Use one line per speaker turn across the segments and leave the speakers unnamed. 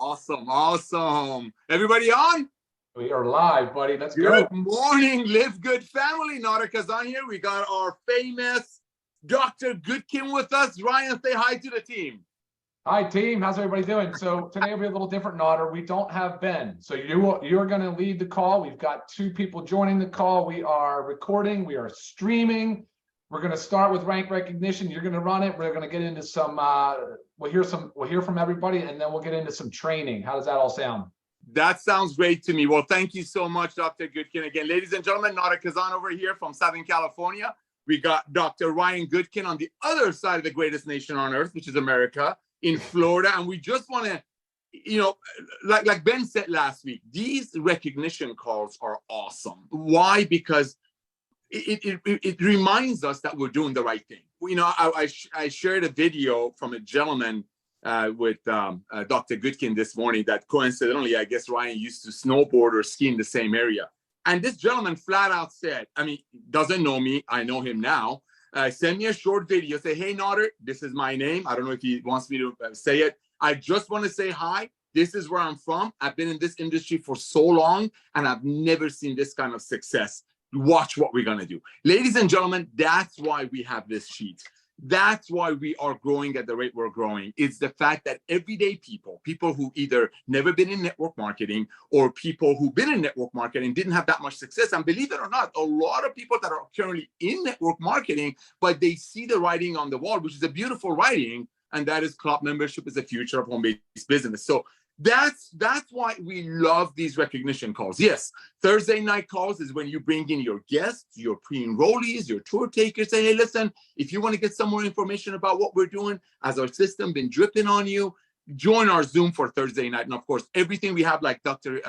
Awesome, awesome. Everybody on?
We are live, buddy. Let's go.
Good morning, LiveGood family. Nara Kazan here. We got our famous Dr. Goodkin with us. Ryan, say hi to the team.
Hi, team. How's everybody doing? So today will be a little different, Nara. We don't have Ben. So you're going to lead the call. We've got 2 people joining the call. We are recording. We are streaming. We're going to start with rank recognition. You're going to run it. We're going to get into some, we'll hear from everybody, and then we'll get into some training. How does that all sound?
That sounds great to me. Well, thank you so much, Dr. Goodkin. Again, ladies and gentlemen, Nara Kazan over here from Southern California. We got Dr. Ryan Goodkin on the other side of the greatest nation on earth, which is America, in Florida. And we just want to, you know, like Ben said last week, these recognition calls are awesome. Why? Because it reminds us that we're doing the right thing. You know, I shared a video from a gentleman with Dr. Goodkin this morning that coincidentally, I guess Ryan used to snowboard or ski in the same area. And this gentleman flat out said, I mean, doesn't know me, I know him now, send me a short video, say, hey, Nader, this is my name. I don't know if he wants me to say it. I just want to say hi. This is where I'm from. I've been in this industry for so long, and I've never seen this kind of success. Watch what we're going to do. Ladies and gentlemen, that's why we have this sheet. That's why we are growing at the rate we're growing. It's the fact that everyday people who either never been in network marketing or people who've been in network marketing didn't have that much success. And believe it or not, a lot of people that are currently in network marketing, but they see the writing on the wall, which is a beautiful writing, and that is club membership is the future of home-based business. So that's why we love these recognition calls. Yes, Thursday night calls is when you bring in your guests, your pre-enrollees, your tour takers. Say, hey, listen, if you want to get some more information about what we're doing, has our system been dripping on you? Join our Zoom for Thursday night. And of course, everything we have, like Dr.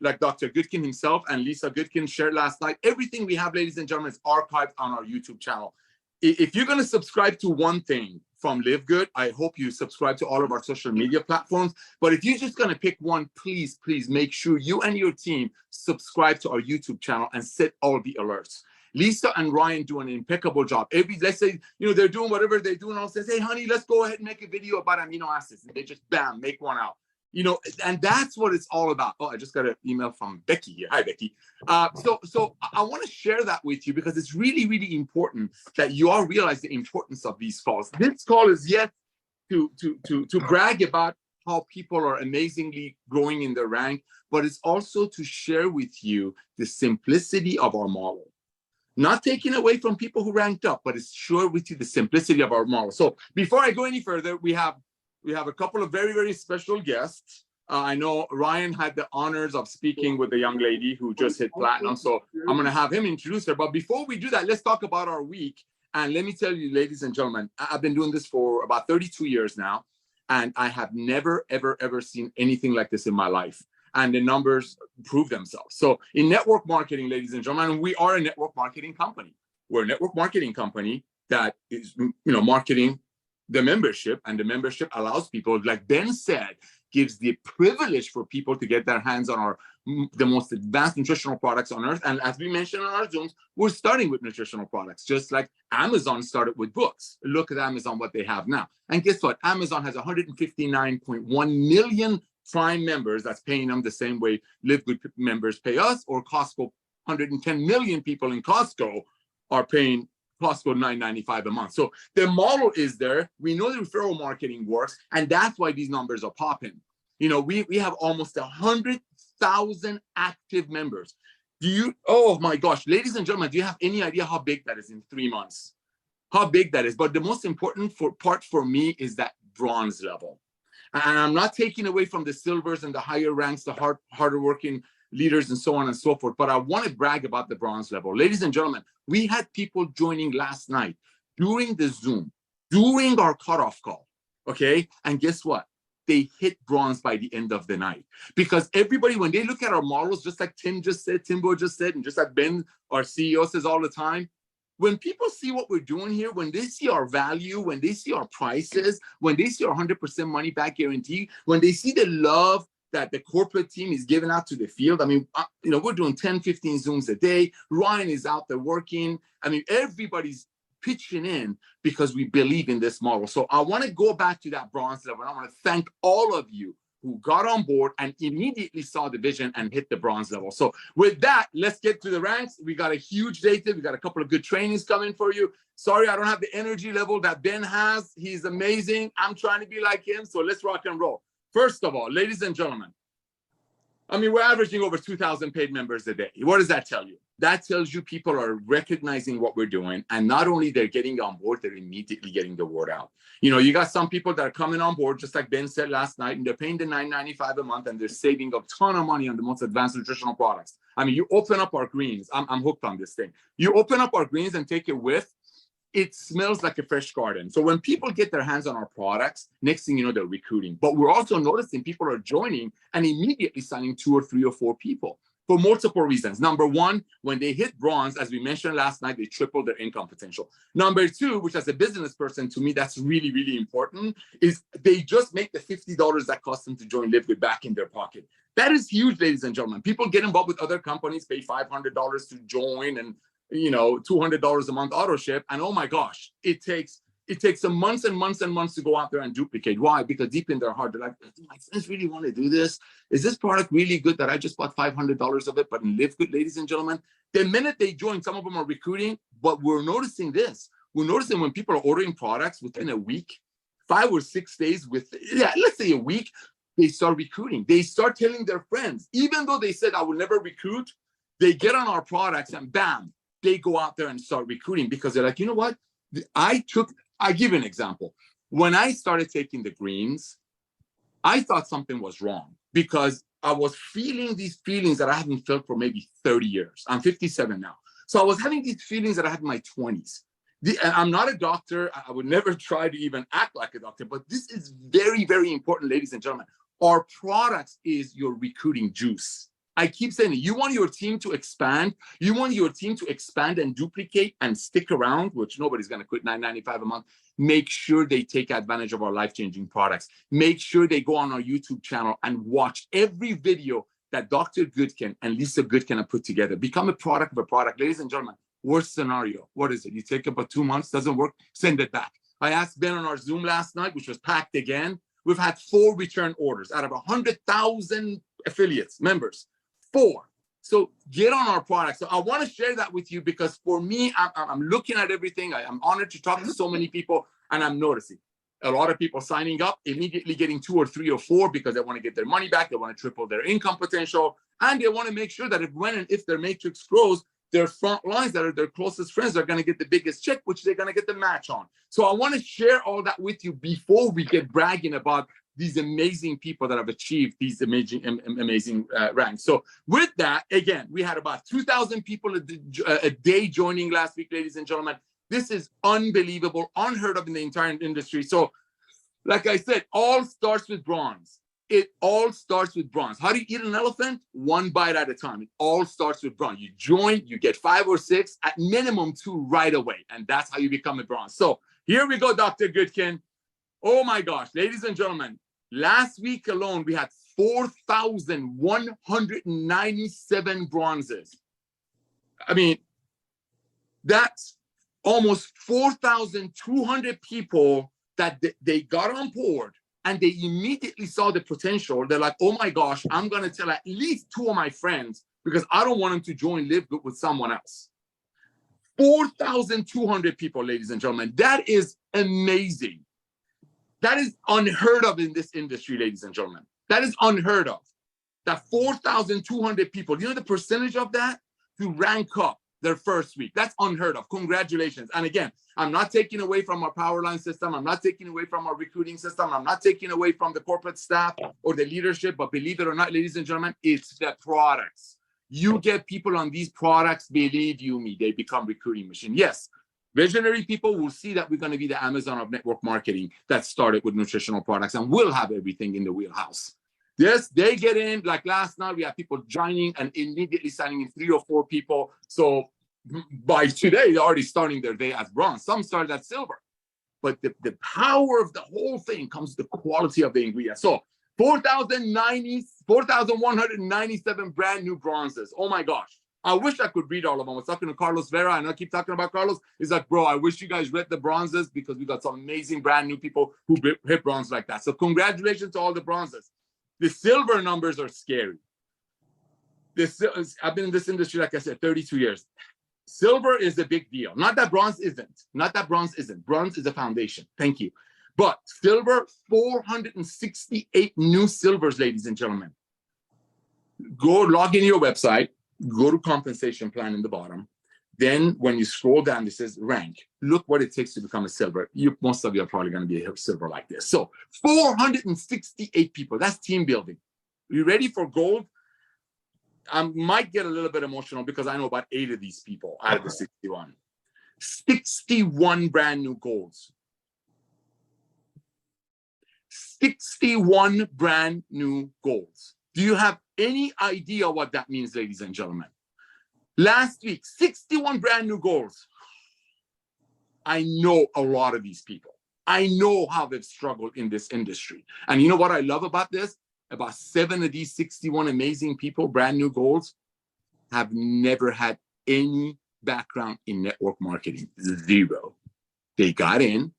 Goodkin himself and Lisa Goodkin shared last night, everything we have, ladies and gentlemen, is archived on our YouTube channel. If you're going to subscribe to one thing from LiveGood, I hope you subscribe to all of our social media platforms. But if you're just going to pick one, please make sure you and your team subscribe to our YouTube channel and set all the alerts. Lisa and Ryan do an impeccable job. Let's say, you know, they're doing whatever they're doing. I'll say, hey, honey, let's go ahead and make a video about amino acids. And they just, bam, make one out. You know, and that's what it's all about. Oh, I just got an email from Becky here. Hi, Becky. So I want to share that with you because it's really, really important that you all realize the importance of these calls. This call is yet to brag about how people are amazingly growing in their rank, but it's also to share with you the simplicity of our model. Not taking away from people who ranked up, but it's share with you the simplicity of our model. So before I go any further, we have a couple of very, very special guests. I know Ryan had the honors of speaking with the young lady who just hit platinum, so I'm going to have him introduce her. But before we do that, let's talk about our week. And let me tell you, ladies and gentlemen, I've been doing this for about 32 years now, and I have never, ever, ever seen anything like this in my life. And the numbers prove themselves. So in network marketing, ladies and gentlemen, we are a network marketing company. We're a network marketing company that is, you know, marketing the membership, and the membership allows people, like Ben said, gives the privilege for people to get their hands on the most advanced nutritional products on earth. And as we mentioned on our Zooms, we're starting with nutritional products, just like Amazon started with books. Look at Amazon, what they have now. And guess what? Amazon has 159.1 million Prime members that's paying them the same way LiveGood members pay us, or Costco, 110 million people in Costco are paying Costco $9.95 a month. So the model is there. We know the referral marketing works, and that's why these numbers are popping. You know, we have almost 100,000 active members. Oh my gosh, ladies and gentlemen, do you have any idea how big that is in 3 months? How big that is? But the most important part for me is that bronze level. And I'm not taking away from the silvers and the higher ranks, the harder working leaders and so on and so forth, but I want to brag about the bronze level. Ladies and gentlemen, we had people joining last night during the Zoom, during our cutoff call, okay? And guess what? They hit bronze by the end of the night. Because everybody, when they look at our models, just like Timbo just said, and just like Ben, our CEO, says all the time, when people see what we're doing here, when they see our value, when they see our prices, when they see our 100% money back guarantee, when they see the love that the corporate team is giving out to the field. I mean, you know, we're doing 10, 15 Zooms a day. Ryan is out there working. I mean, everybody's pitching in because we believe in this model. So I want to go back to that bronze level. I want to thank all of you who got on board and immediately saw the vision and hit the bronze level. So with that, let's get to the ranks. We got a huge data. We got a couple of good trainings coming for you. Sorry, I don't have the energy level that Ben has. He's amazing. I'm trying to be like him. So let's rock and roll. First of all, ladies and gentlemen, I mean, we're averaging over 2,000 paid members a day. What does that tell you? That tells you people are recognizing what we're doing. And not only they're getting on board, they're immediately getting the word out. You know, you got some people that are coming on board, just like Ben said last night, and they're paying the $9.95 a month, and they're saving a ton of money on the most advanced nutritional products. I mean, you open up our greens. I'm hooked on this thing. You open up our greens and take a whiff. It smells like a fresh garden. So when people get their hands on our products, next thing you know, they're recruiting. But we're also noticing people are joining and immediately signing 2 or 3 or 4 people for multiple reasons. Number one, when they hit bronze, as we mentioned last night, they triple their income potential. Number two, which as a business person, to me, that's really, really important, is they just make the $50 that cost them to join LiveGood back in their pocket. That is huge, ladies and gentlemen. People get involved with other companies, pay $500 to join, and you know, $200 a month auto ship. And oh my gosh, it takes some months and months and months to go out there and duplicate. Why? Because deep in their heart, they're like, do my friends really want to do this? Is this product really good that I just bought $500 of it, but in LiveGood, ladies and gentlemen, the minute they join, some of them are recruiting, but we're noticing this. We're noticing when people are ordering products within a week, 5 or 6 days let's say a week, they start recruiting. They start telling their friends, even though they said, I will never recruit, they get on our products and bam, they go out there and start recruiting because they're like, you know what? I give an example. When I started taking the greens, I thought something was wrong because I was feeling these feelings that I haven't felt for maybe 30 years. I'm 57 now. So I was having these feelings that I had in my 20s. And I'm not a doctor. I would never try to even act like a doctor, but this is very, very important, ladies and gentlemen. Our products is your recruiting juice. I keep saying it. You want your team to expand. You want your team to expand and duplicate and stick around, which nobody's going to quit $9.95 a month. Make sure they take advantage of our life-changing products. Make sure they go on our YouTube channel and watch every video that Dr. Goodkin and Lisa Goodkin have put together. Become a product of a product. Ladies and gentlemen, worst scenario. What is it? You take about 2 months, doesn't work, send it back. I asked Ben on our Zoom last night, which was packed again. We've had 4 return orders out of 100,000 affiliates, members. 4. So get on our product. So I want to share that with you because for me, I'm looking at everything. I'm honored to talk to so many people, and I'm noticing a lot of people signing up, immediately getting 2 or 3 or 4 because they want to get their money back. They want to triple their income potential, and they want to make sure that if their matrix grows, their front lines that are their closest friends are going to get the biggest check, which they're going to get the match on. So I want to share all that with you before we get bragging about these amazing people that have achieved these amazing ranks. So with that, again, we had about 2,000 people a day joining last week, ladies and gentlemen. This is unbelievable, unheard of in the entire industry. So like I said, all starts with bronze. It all starts with bronze. How do you eat an elephant? 1 bite at a time. It all starts with bronze. You join, you get 5 or 6, at minimum 2 right away. And that's how you become a bronze. So here we go, Dr. Goodkin. Oh my gosh, ladies and gentlemen, last week alone, we had 4,197 bronzes. I mean, that's almost 4,200 people that they got on board and they immediately saw the potential. They're like, oh my gosh, I'm going to tell at least 2 of my friends because I don't want them to join LiveGood with someone else. 4,200 people, ladies and gentlemen. That is amazing. That is unheard of in this industry, ladies and gentlemen. That is unheard of. That 4,200 people, you know the percentage of that to rank up their first week? That's unheard of. Congratulations. And again, I'm not taking away from our power line system. I'm not taking away from our recruiting system. I'm not taking away from the corporate staff or the leadership. But believe it or not, ladies and gentlemen, it's the products. You get people on these products, believe you me, they become recruiting machine. Yes. Visionary people will see that we're going to be the Amazon of network marketing that started with nutritional products and will have everything in the wheelhouse. Yes, they get in. Like last night, we have people joining and immediately signing in 3 or 4 people. So by today, they're already starting their day as bronze. Some started at silver. But the power of the whole thing comes to the quality of the ingredients. So 4,197 brand new bronzes. Oh my gosh. I wish I could read all of them. I was talking to Carlos Vera, and I keep talking about Carlos. He's like, bro, I wish you guys read the bronzes because we got some amazing brand new people who hit bronze like that. So congratulations to all the bronzes. The silver numbers are scary. I've been in this industry, like I said, 32 years. Silver is a big deal. Not that bronze isn't. Not that bronze isn't. Bronze is a foundation. Thank you. But silver, 468 new silvers, ladies and gentlemen. Go log in your website, go to compensation plan in the bottom. Then when you scroll down, it says rank. Look what it takes to become a silver. Most of you are probably going to be a silver like this. So 468 people. That's team building. You ready for gold? I might get a little bit emotional because I know about 8 of these people out of the 61. 61 brand new golds. 61 brand new golds. Do you have any idea what that means, ladies and gentlemen? Last week, 61 brand new golds. I know a lot of these people. I know how they've struggled in this industry. And you know what I love about this? About 7 of these 61 amazing people, brand new golds, have never had any background in network marketing. 0. They got in,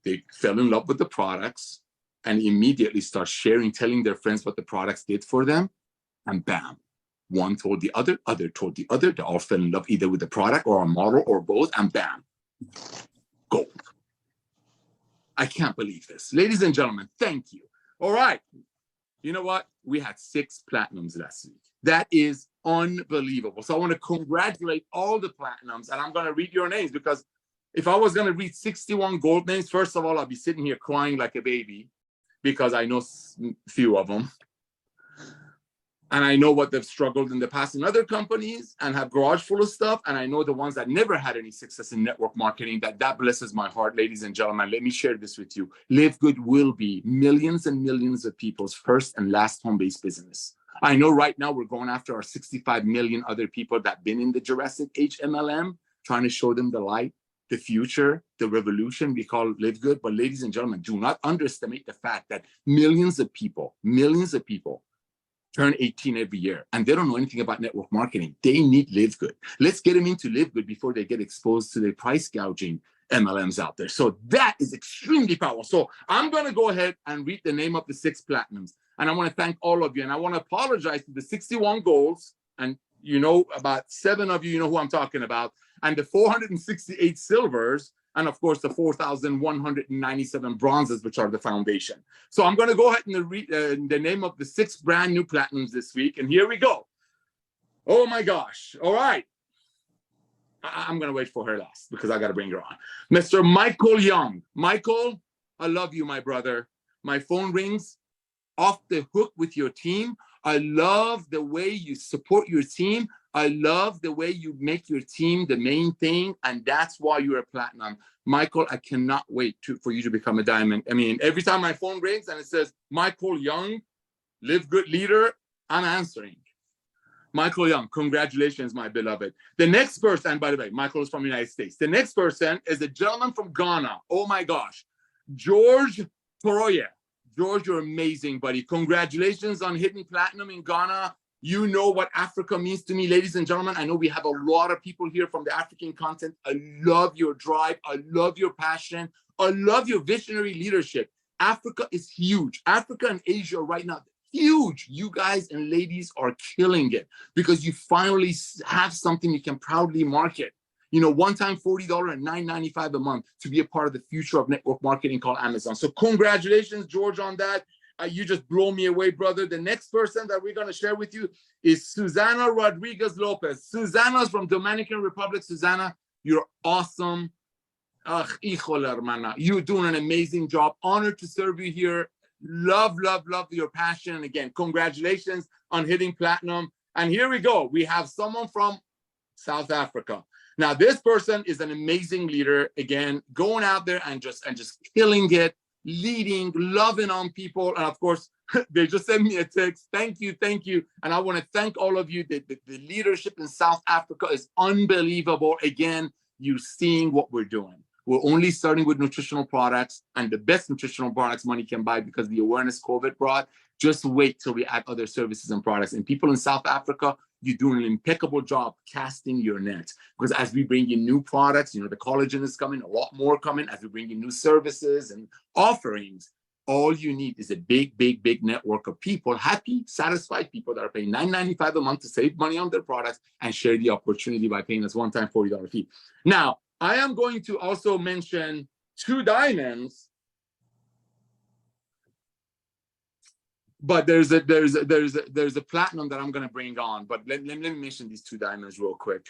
they fell in love with the products, and immediately start sharing, telling their friends what the products did for them, and bam. One told the other told the other. They all fell in love either with the product or a model or both, and bam, gold. I can't believe this. Ladies and gentlemen, thank you. All right. You know what? We had 6 platinums last week. That is unbelievable. So I want to congratulate all the platinums, and I'm going to read your names because if I was going to read 61 gold names, first of all, I'll be sitting here crying like a baby because I know a few of them. And I know what they've struggled in the past in other companies and have garage full of stuff. And I know the ones that never had any success in network marketing, that blesses my heart, ladies and gentlemen. Let me share this with you. LiveGood will be millions and millions of people's first and last home-based business. I know right now we're going after our 65 million other people that have been in the Jurassic Age MLM, trying to show them the light, the future, the revolution we call LiveGood. But ladies and gentlemen, do not underestimate the fact that millions of people turn 18 every year, and they don't know anything about network marketing. They need LiveGood. Let's get them into LiveGood before they get exposed to the price gouging MLMs out there. So that is extremely powerful. So I'm going to go ahead and read the name of the 6 platinums. And I want to thank all of you. And I want to apologize to the 61 golds. And you know, about 7 of you know who I'm talking about. And the 468 silvers. And of course, the 4,197 bronzes, which are the foundation. So I'm going to go ahead and read the name of the 6 brand new platinums this week. And here we go. Oh my gosh. All right. I'm going to wait for her last because I got to bring her on. Mr. Michael Young. Michael, I love you, my brother. My phone rings off the hook with your team. I love the way you support your team. I love the way you make your team the main thing, and that's why you're a platinum. Michael, I cannot wait for you to become a diamond. I mean, every time my phone rings and it says, Michael Young, LiveGood leader, I'm answering. Michael Young, congratulations, my beloved. The next person, and by the way, Michael is from the United States. The next person is a gentleman from Ghana. Oh my gosh, George Toroye. George, you're amazing, buddy. Congratulations on hitting platinum in Ghana. You know what Africa means to me, ladies and gentlemen. I know we have a lot of people here from the African continent. I love your drive. I love your passion. I love your visionary leadership. Africa is huge. Africa and Asia right now, huge. You guys and ladies are killing it because you finally have something you can proudly market. You know, one-time $40 and $9.95 a month to be a part of the future of network marketing called Amazon. So congratulations, George, on that. You just blow me away, brother. The next person that we're going to share with you is Susana Rodriguez Lopez. Susana's from Dominican Republic. Susana, you're awesome. Híjole, hermana. You're doing an amazing job. Honored to serve you here. Love, love, love your passion. And again, congratulations on hitting platinum. And here we go. We have someone from South Africa. Now, this person is an amazing leader. Again, going out there and just killing it, leading, loving on people. And of course, they just sent me a text. Thank you, thank you. And I want to thank all of you. The leadership in South Africa is unbelievable. Again, you're seeing what we're doing. We're only starting with nutritional products and the best nutritional products money can buy because the awareness COVID brought. Just wait till we add other services and products. And people in South Africa, you're doing an impeccable job casting your net. Because as we bring in new products, you know, the collagen is coming, a lot more coming. As we bring in new services and offerings, All you need is a big, big, big network of people, happy, satisfied people that are paying $9.95 a month to save money on their products and share the opportunity by paying us one-time $40 fee. Now, I am going to also mention 2 diamonds, but there's a platinum that I'm going to bring on. But let me mention these 2 diamonds real quick.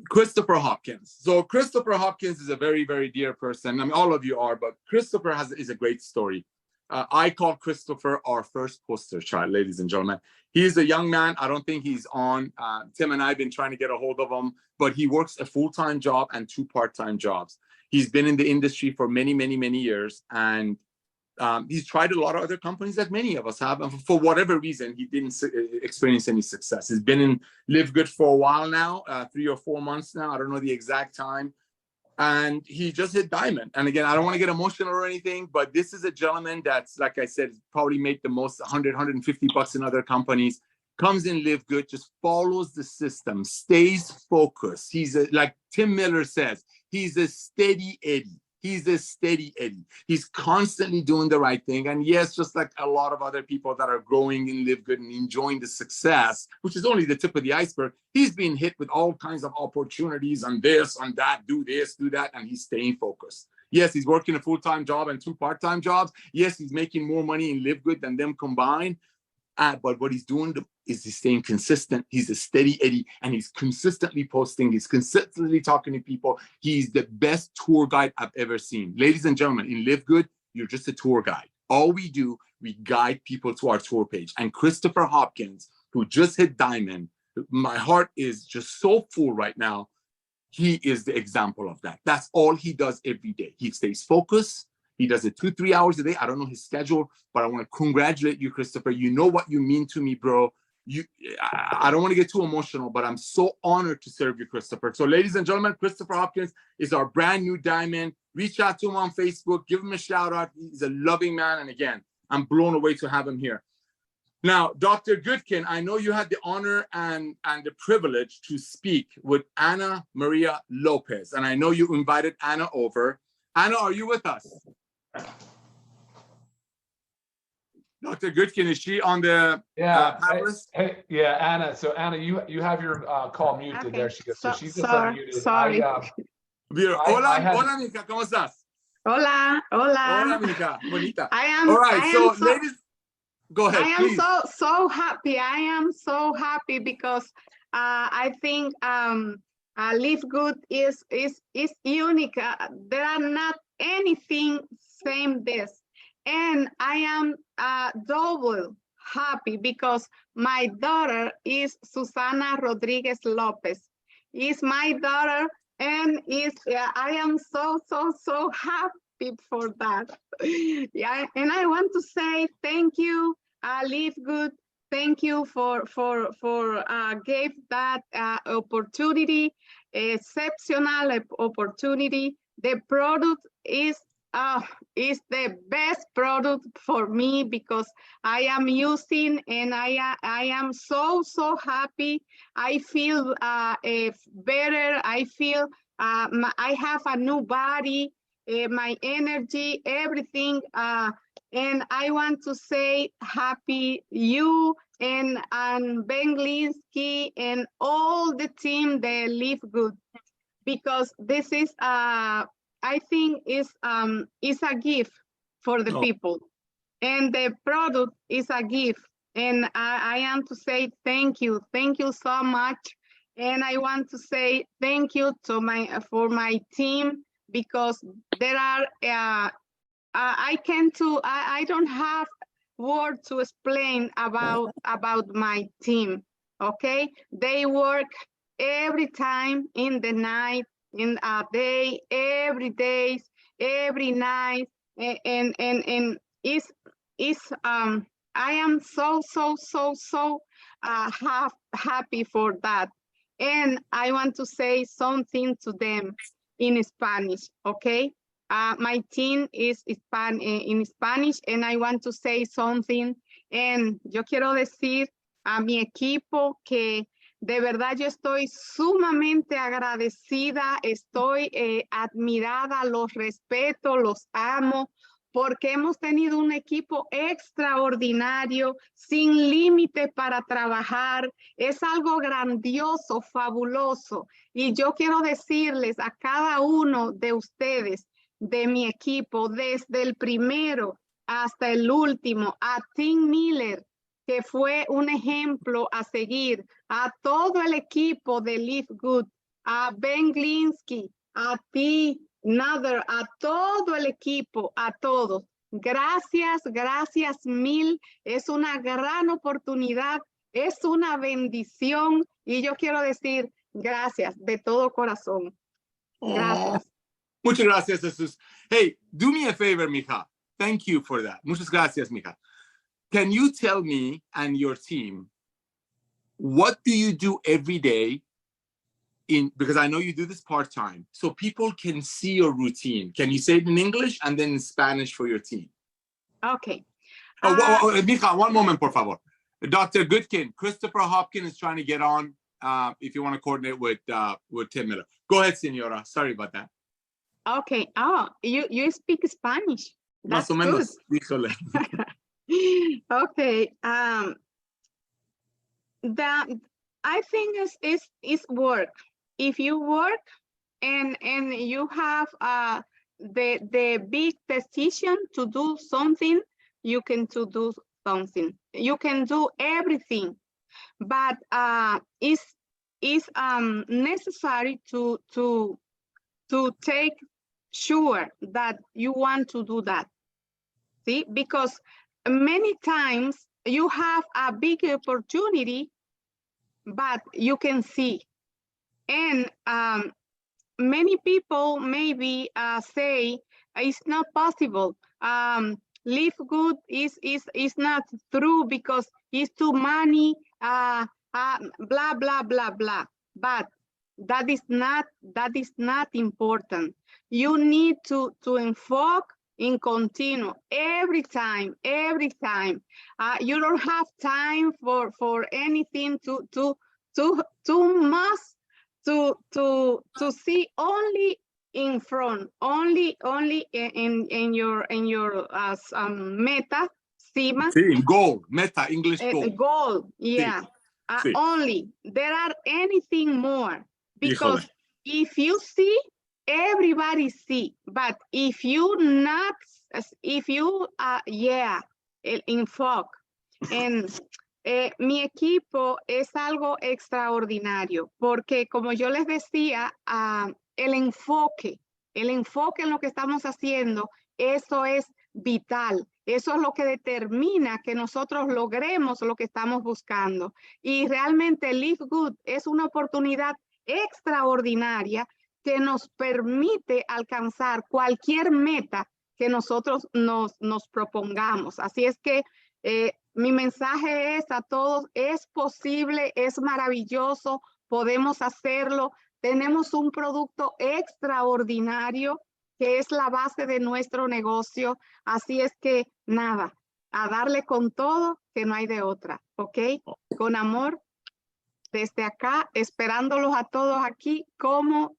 Christopher Hopkins. So Christopher Hopkins is a very, very dear person. I mean, all of you are, but Christopher is a great story. I call Christopher our first poster child, ladies and gentlemen. He's a young man. I don't think he's on. Tim and I have been trying to get a hold of him, but he works a full-time job and 2 part-time jobs. He's been in the industry for many, many, many years, and he's tried a lot of other companies that many of us have, and for whatever reason, he didn't experience any success. He's been in LiveGood for a while now, 3 or 4 months now. I don't know the exact time. And he just hit diamond. And again, I don't want to get emotional or anything, but this is a gentleman that's, like I said, probably made the most 100, 150 bucks in other companies, comes in LiveGood, just follows the system, stays focused. He's like Tim Miller says, he's a steady Eddie. He's a steady Eddie. He's constantly doing the right thing. And yes, just like a lot of other people that are growing in LiveGood and enjoying the success, which is only the tip of the iceberg, he's being hit with all kinds of opportunities on this, on that, do this, do that, and he's staying focused. Yes, he's working a full-time job and 2 part-time jobs. Yes, he's making more money in LiveGood than them combined. But what he's doing is he's staying consistent. He's a steady Eddie, and he's consistently posting. He's consistently talking to people. He's the best tour guide I've ever seen. Ladies and gentlemen, in LiveGood, you're just a tour guide. All we do, we guide people to our tour page. And Christopher Hopkins, who just hit diamond, my heart is just so full right now. He is the example of that. That's all he does every day. He stays focused. He does it 2-3 hours a day. I don't know his schedule, but I want to congratulate you, Christopher. You know what you mean to me, bro. I don't want to get too emotional, but I'm so honored to serve you, Christopher. So, ladies and gentlemen, Christopher Hopkins is our brand new diamond. Reach out to him on Facebook. Give him a shout out. He's a loving man. And again, I'm blown away to have him here. Now, Dr. Goodkin, I know you had the honor and the privilege to speak with Ana Maria Lopez. And I know you invited Ana over. Ana, are you with us? Dr. Goodkin, is she on the panelist?
Hey, yeah, Ana. So Ana, you have your call muted
okay.
there. She's just unmuted.
Sorry.
Hola, Mica, ¿cómo estás?
Hola.
Hola, Mica, bonita.
All
right, ladies, go ahead.
I am so happy. I am so happy because I think LiveGood is unique. There are not anything same this. And I am double happy because my daughter is Susana Rodriguez Lopez. Is my daughter, and I am so happy for that. Yeah, and I want to say thank you, LiveGood. Thank you for gave that opportunity, exceptional opportunity. The product is the best product for me because I am using, and I am so happy. I feel better. I feel I have a new body, my energy, everything. And I want to say happy you and Ben Linsky and all the team that LiveGood, because this is I think is a gift for the people, and the product is a gift. And I am to say thank you so much. And I want to say thank you to my team, because there are I don't have word to explain about my team. Okay, they work every time in the night, in a day, every day, every night, and I am so happy for that. And I want to say something to them in Spanish, okay? My team is in Spanish, and I want to say something. And yo quiero decir a mi equipo que De verdad, yo estoy sumamente agradecida, estoy admirada, los respeto, los amo, porque hemos tenido un equipo extraordinario, sin límite para trabajar. Es algo grandioso, fabuloso. Y yo quiero decirles a cada uno de ustedes, de mi equipo, desde el primero hasta el último, a Tim Miller, que fue un ejemplo a seguir, a todo el equipo de LiveGood, a Ben Glinsky, a ti, Nader, a todo el equipo, a todos. Gracias, gracias mil. Es una gran oportunidad, es una bendición y yo quiero decir gracias de todo corazón. Gracias.
Oh, muchas gracias, Jesus. Hey, do me a favor, mija. Thank you for that. Muchas gracias, mija. Can you tell me and your team, what do you do every day because I know you do this part-time, so people can see your routine. Can you say it in English and then in Spanish for your team?
Okay.
Mija, one moment, por favor. Dr. Goodkin, Christopher Hopkins is trying to get on if you want to coordinate with Tim Miller. Go ahead, senora. Sorry about that.
Okay. Oh, you speak Spanish. That's
Más o menos. Híjole.
Okay. That I think is work. If you work and you have the big decision to do something, you can do something. You can do everything, but it's necessary to take sure that you want to do that. See, because many times you have a big opportunity, but you can see. And many people maybe say it's not possible. LiveGood is not true because it's too money, blah, blah, blah, blah. But that is not important. You need to enfoque in continue every time. You don't have time for anything to see only in front, only in your meta, cima.
Sí, goal, meta, English goal.
Goal, yeah.
Sí.
Only there are anything more, because
Híjole.
if you see, everybody see, but if you not, enfoque. And mi equipo es algo extraordinario, porque como yo les decía, el enfoque en lo que estamos haciendo, eso es vital. Eso es lo que determina que nosotros logremos lo que estamos buscando. Y realmente LiveGood es una oportunidad extraordinaria que nos permite alcanzar cualquier meta que nosotros nos propongamos. Así es que mi mensaje es a todos, es posible, es maravilloso, podemos hacerlo. Tenemos un producto extraordinario que es la base de nuestro negocio. Así es que nada, a darle con todo, que no hay de otra, ¿ok? Con amor, desde acá, esperándolos a todos aquí como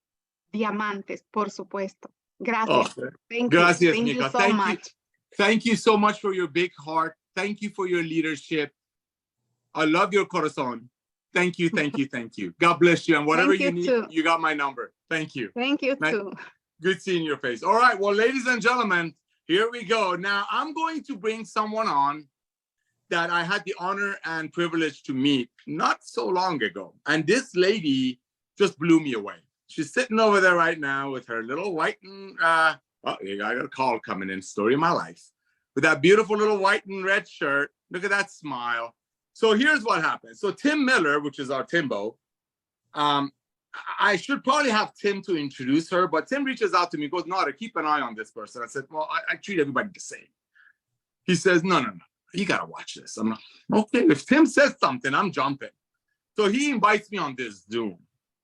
diamantes, por supuesto. Gracias.
Oh,
Thank
gracias,
you. Thank
Mika.
you so much.
Thank you so much for your big heart. Thank you for your leadership. I love your corazón. Thank you. God bless you. And whatever you need,
too.
you got my number. Thank you.
Thank you too.
Good seeing your face. All right. Well, ladies and gentlemen, here we go. Now, I'm going to bring someone on that I had the honor and privilege to meet not so long ago. And this lady just blew me away. She's sitting over there right now with her little white and, I got a call coming in, story of my life. With that beautiful little white and red shirt. Look at that smile. So here's what happened. So Tim Miller, which is our Timbo, I should probably have Tim to introduce her, but Tim reaches out to me, goes, Nada, keep an eye on this person. I said, well, I treat everybody the same. He says, no, you got to watch this. I'm like, okay, if Tim says something, I'm jumping. So he invites me on this Zoom.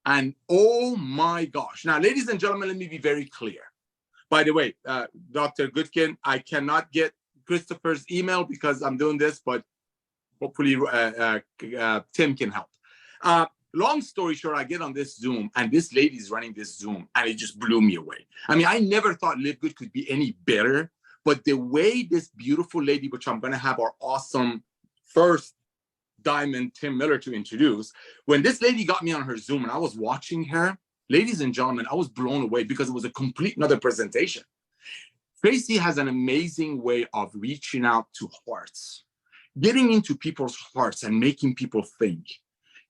And oh my gosh. Now, ladies and gentlemen, let me be very clear. By the way, Dr. Goodkin, I cannot get Christopher's email because I'm doing this, but hopefully Tim can help. long story short, I get on this Zoom and this lady's running this Zoom and it just blew me away. I mean, I never thought LiveGood could be any better, but the way this beautiful lady, which I'm going to have our awesome first diamond Tim Miller to introduce, when this lady got me on her Zoom and I was watching her, ladies and gentlemen, I was blown away because it was a complete another presentation. Tracy has an amazing way of reaching out to hearts, getting into people's hearts and making people think.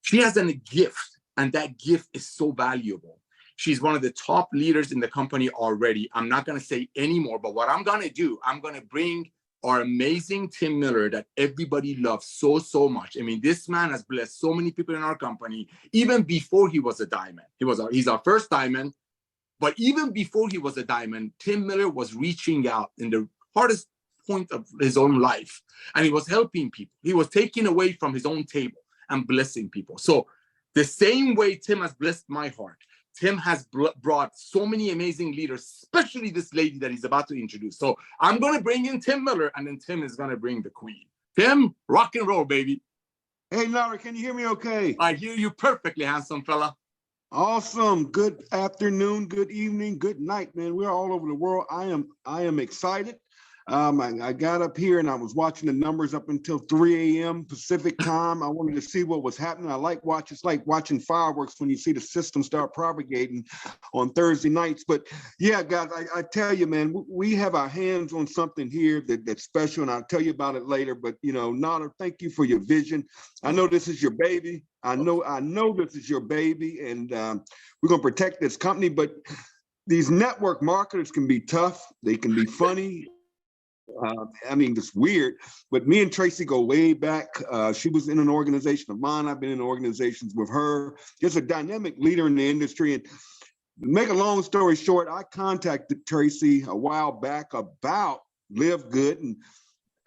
She has a gift, and that gift is so valuable. She's one of the top leaders in the company already. I'm not going to say any more, but what I'm going to do, I'm going to bring our amazing Tim Miller that everybody loves so, so much. I mean, this man has blessed so many people in our company, even before he was a diamond. He's our first diamond, but even before he was a diamond, Tim Miller was reaching out in the hardest point of his own life, and he was helping people. He was taking away from his own table and blessing people. So the same way Tim has blessed my heart, Tim has brought so many amazing leaders, especially this lady that he's about to introduce. So I'm going to bring in Tim Miller, and then Tim is going to bring the queen. Tim, rock and roll, baby.
Hey, Laura, can you hear me okay?
I hear you perfectly, handsome fella.
Awesome. Good afternoon, good evening, good night, man. We're all over the world. I am excited. I got up here and I was watching the numbers up until 3 a.m. Pacific time. I wanted to see what was happening. It's like watching fireworks when you see the system start propagating on Thursday nights. But yeah, guys, I tell you, man, we have our hands on something here that's special, and I'll tell you about it later. But Nada, thank you for your vision. I know this is your baby. I know this is your baby, and we're gonna protect this company. But these network marketers can be tough. They can be funny. I mean, it's weird, but me and Tracy go way back. She was in an organization of mine. I've been in organizations with her. Just a dynamic leader in the industry. And to make a long story short, I contacted Tracy a while back about LiveGood, and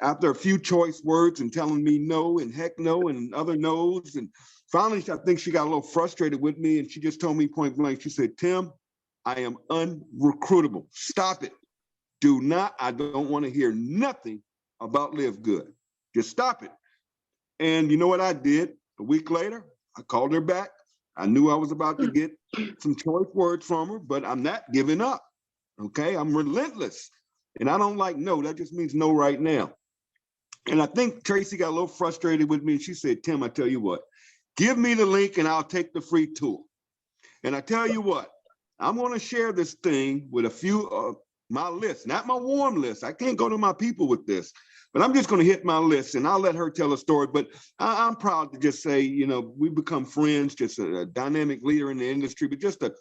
after a few choice words and telling me no and heck no and other no's, and finally, I think she got a little frustrated with me, and she just told me point blank. She said, "Tim, I am unrecruitable. Stop it. I don't want to hear nothing about LiveGood. Just stop it." And you know what I did? A week later, I called her back. I knew I was about to get some choice words from her, but I'm not giving up. Okay, I'm relentless. And I don't like no. That just means no right now. And I think Tracy got a little frustrated with me. And she said, "Tim, I tell you what, give me the link and I'll take the free tool." And I tell you what, I'm going to share this thing with a few my list, not my warm list. I can't go to my people with this, but I'm just going to hit my list and I'll let her tell a story. But I'm proud to just say, we become friends, just a dynamic leader in the industry. But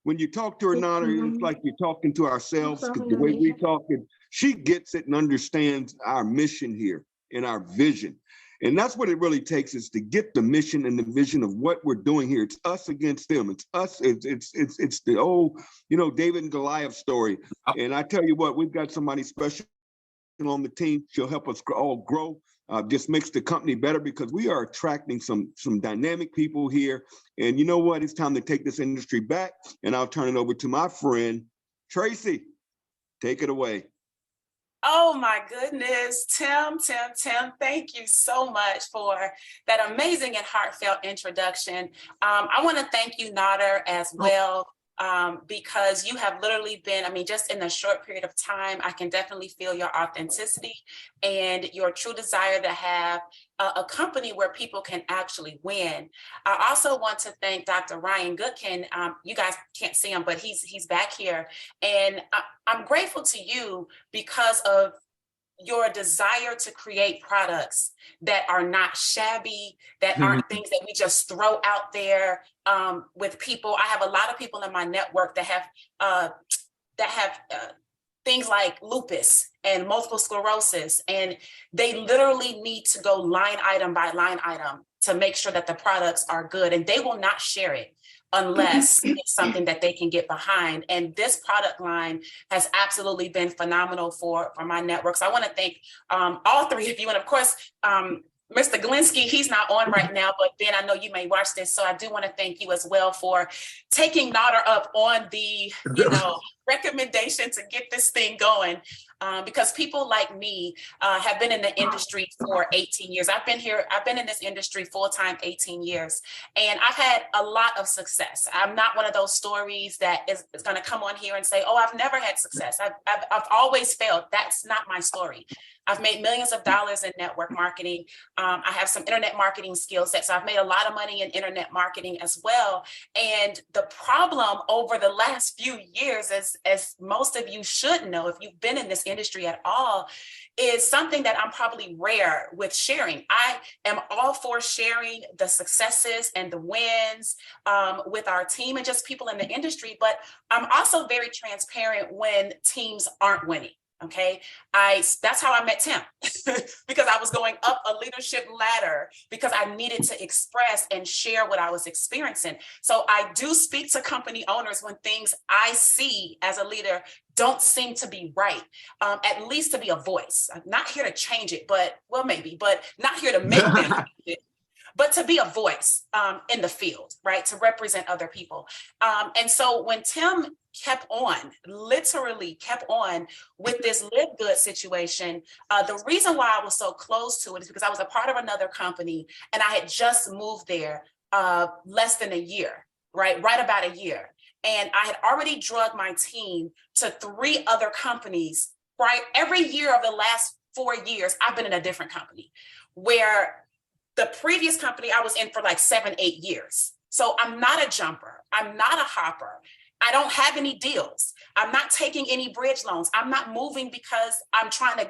when you talk to her, Nada, it's like you're talking to ourselves, because the way we talk, she gets it and understands our mission here and our vision. And that's what it really takes, is to get the mission and the vision of what we're doing here. It's us against them. It's us. It's the old, David and Goliath story. And I tell you what, we've got somebody special on the team. She'll help us all grow. Just makes the company better, because we are attracting some dynamic people here. And you know what? It's time to take this industry back. And I'll turn it over to my friend, Tracy. Take it away.
Oh my goodness, Tim, thank you so much for that amazing and heartfelt introduction. I want to thank you, Nader, as well, because you have literally been, just in a short period of time, I can definitely feel your authenticity and your true desire to have a company where people can actually win. I also want to thank Dr. Ryan Goodkin. You guys can't see him, but he's back here. And I'm grateful to you because of your desire to create products that are not shabby, that aren't things that we just throw out there with people. I have a lot of people in my network that have things like lupus and multiple sclerosis, and they literally need to go line item by line item to make sure that the products are good, and they will not share it unless it's something that they can get behind. And this product line has absolutely been phenomenal for my network. So I want to thank all three of you. And of course, Mr. Galinsky, he's not on right now, but Ben, I know you may watch this. So I do want to thank you as well for taking Nader up on the, recommendation to get this thing going. because people like me have been in the industry for 18 years. I've been in this industry full-time 18 years, and I've had a lot of success. I'm not one of those stories that is going to come on here and say, oh, I've never had success. I've always failed. That's not my story. I've made millions of dollars in network marketing. I have some internet marketing skill sets. So I've made a lot of money in internet marketing as well. And the problem over the last few years, as most of you should know, if you've been in this industry at all, is something that I'm probably rare with sharing. I am all for sharing the successes and the wins with our team and just people in the industry, but I'm also very transparent when teams aren't winning. Okay, that's how I met Tim because I was going up a leadership ladder because I needed to express and share what I was experiencing. So I do speak to company owners when things I see as a leader don't seem to be right, at least to be a voice. I'm not here to change it, but not here to make them change it. But to be a voice in the field, right? To represent other people. And so when Tim literally kept on with this LiveGood situation, the reason why I was so close to it is because I was a part of another company and I had just moved there less than a year, right about a year. And I had already drugged my team to 3 other companies, right? Every year of the last 4 years, I've been in a different company where the previous company I was in for like 7-8 years. So I'm not a jumper. I'm not a hopper. I don't have any deals. I'm not taking any bridge loans. I'm not moving because I'm trying to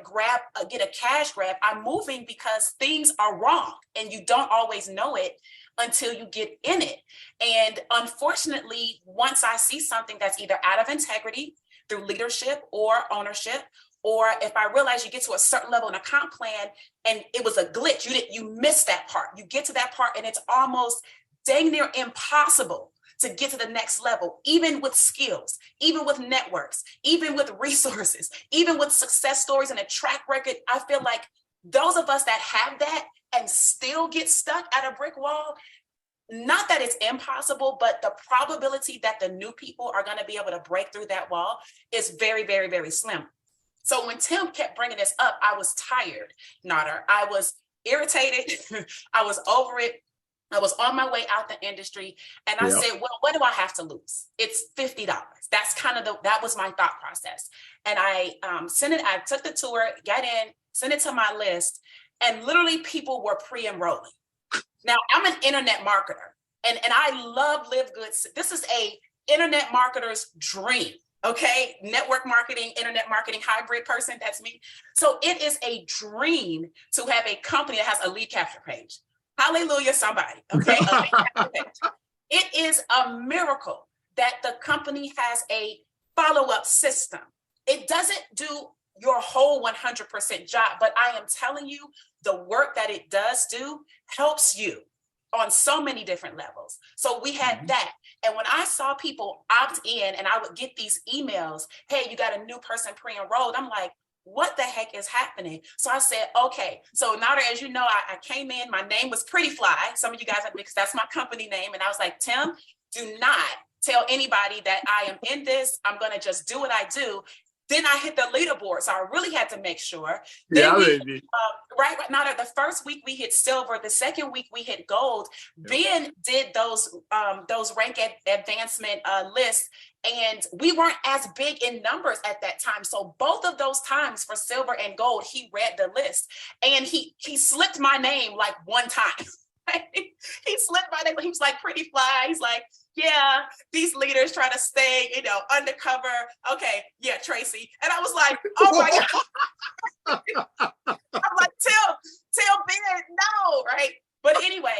get a cash grab. I'm moving because things are wrong and you don't always know it until you get in it. And unfortunately, once I see something that's either out of integrity through leadership or ownership, or if I realize you get to a certain level in a comp plan and it was a glitch, you missed that part. You get to that part and it's almost dang near impossible to get to the next level, even with skills, even with networks, even with resources, even with success stories and a track record. I feel like those of us that have that and still get stuck at a brick wall, not that it's impossible, but the probability that the new people are going to be able to break through that wall is very, very, very slim. So when Tim kept bringing this up, I was tired, Nader. I was irritated. I was over it. I was on my way out the industry. And I said, well, what do I have to lose? It's $50. That's that was my thought process. And I I took the tour, got in, sent it to my list, and literally people were pre-enrolling. Now I'm an internet marketer and I love LiveGood. This is a internet marketer's dream. Okay, network marketing, internet marketing, hybrid person, that's me. So it is a dream to have a company that has a lead capture page. Hallelujah, somebody, okay? A lead capture page. It is a miracle that the company has a follow-up system. It doesn't do your whole 100% job, but I am telling you, the work that it does do helps you on so many different levels. So we had that. And when I saw people opt in and I would get these emails, hey, you got a new person pre-enrolled, I'm like, what the heck is happening? So I said, okay. So Nader, as you know, I came in, my name was Pretty Fly. Some of you guys, because that's my company name. And I was like, Tim, do not tell anybody that I am in this. I'm going to just do what I do. Then I hit the leaderboard. So I really had to make sure. Baby. Right now, the first week we hit silver. The second week we hit gold. Ben did those rank advancement lists. And we weren't as big in numbers at that time. So both of those times for silver and gold, he read the list. And he slipped my name like one time. He slipped my name. He was like, Pretty Fly. He's like, yeah, these leaders try to stay, undercover. Okay, yeah, Tracy. And I was like, oh my God. I'm like, tell Ben, no, right? But anyway,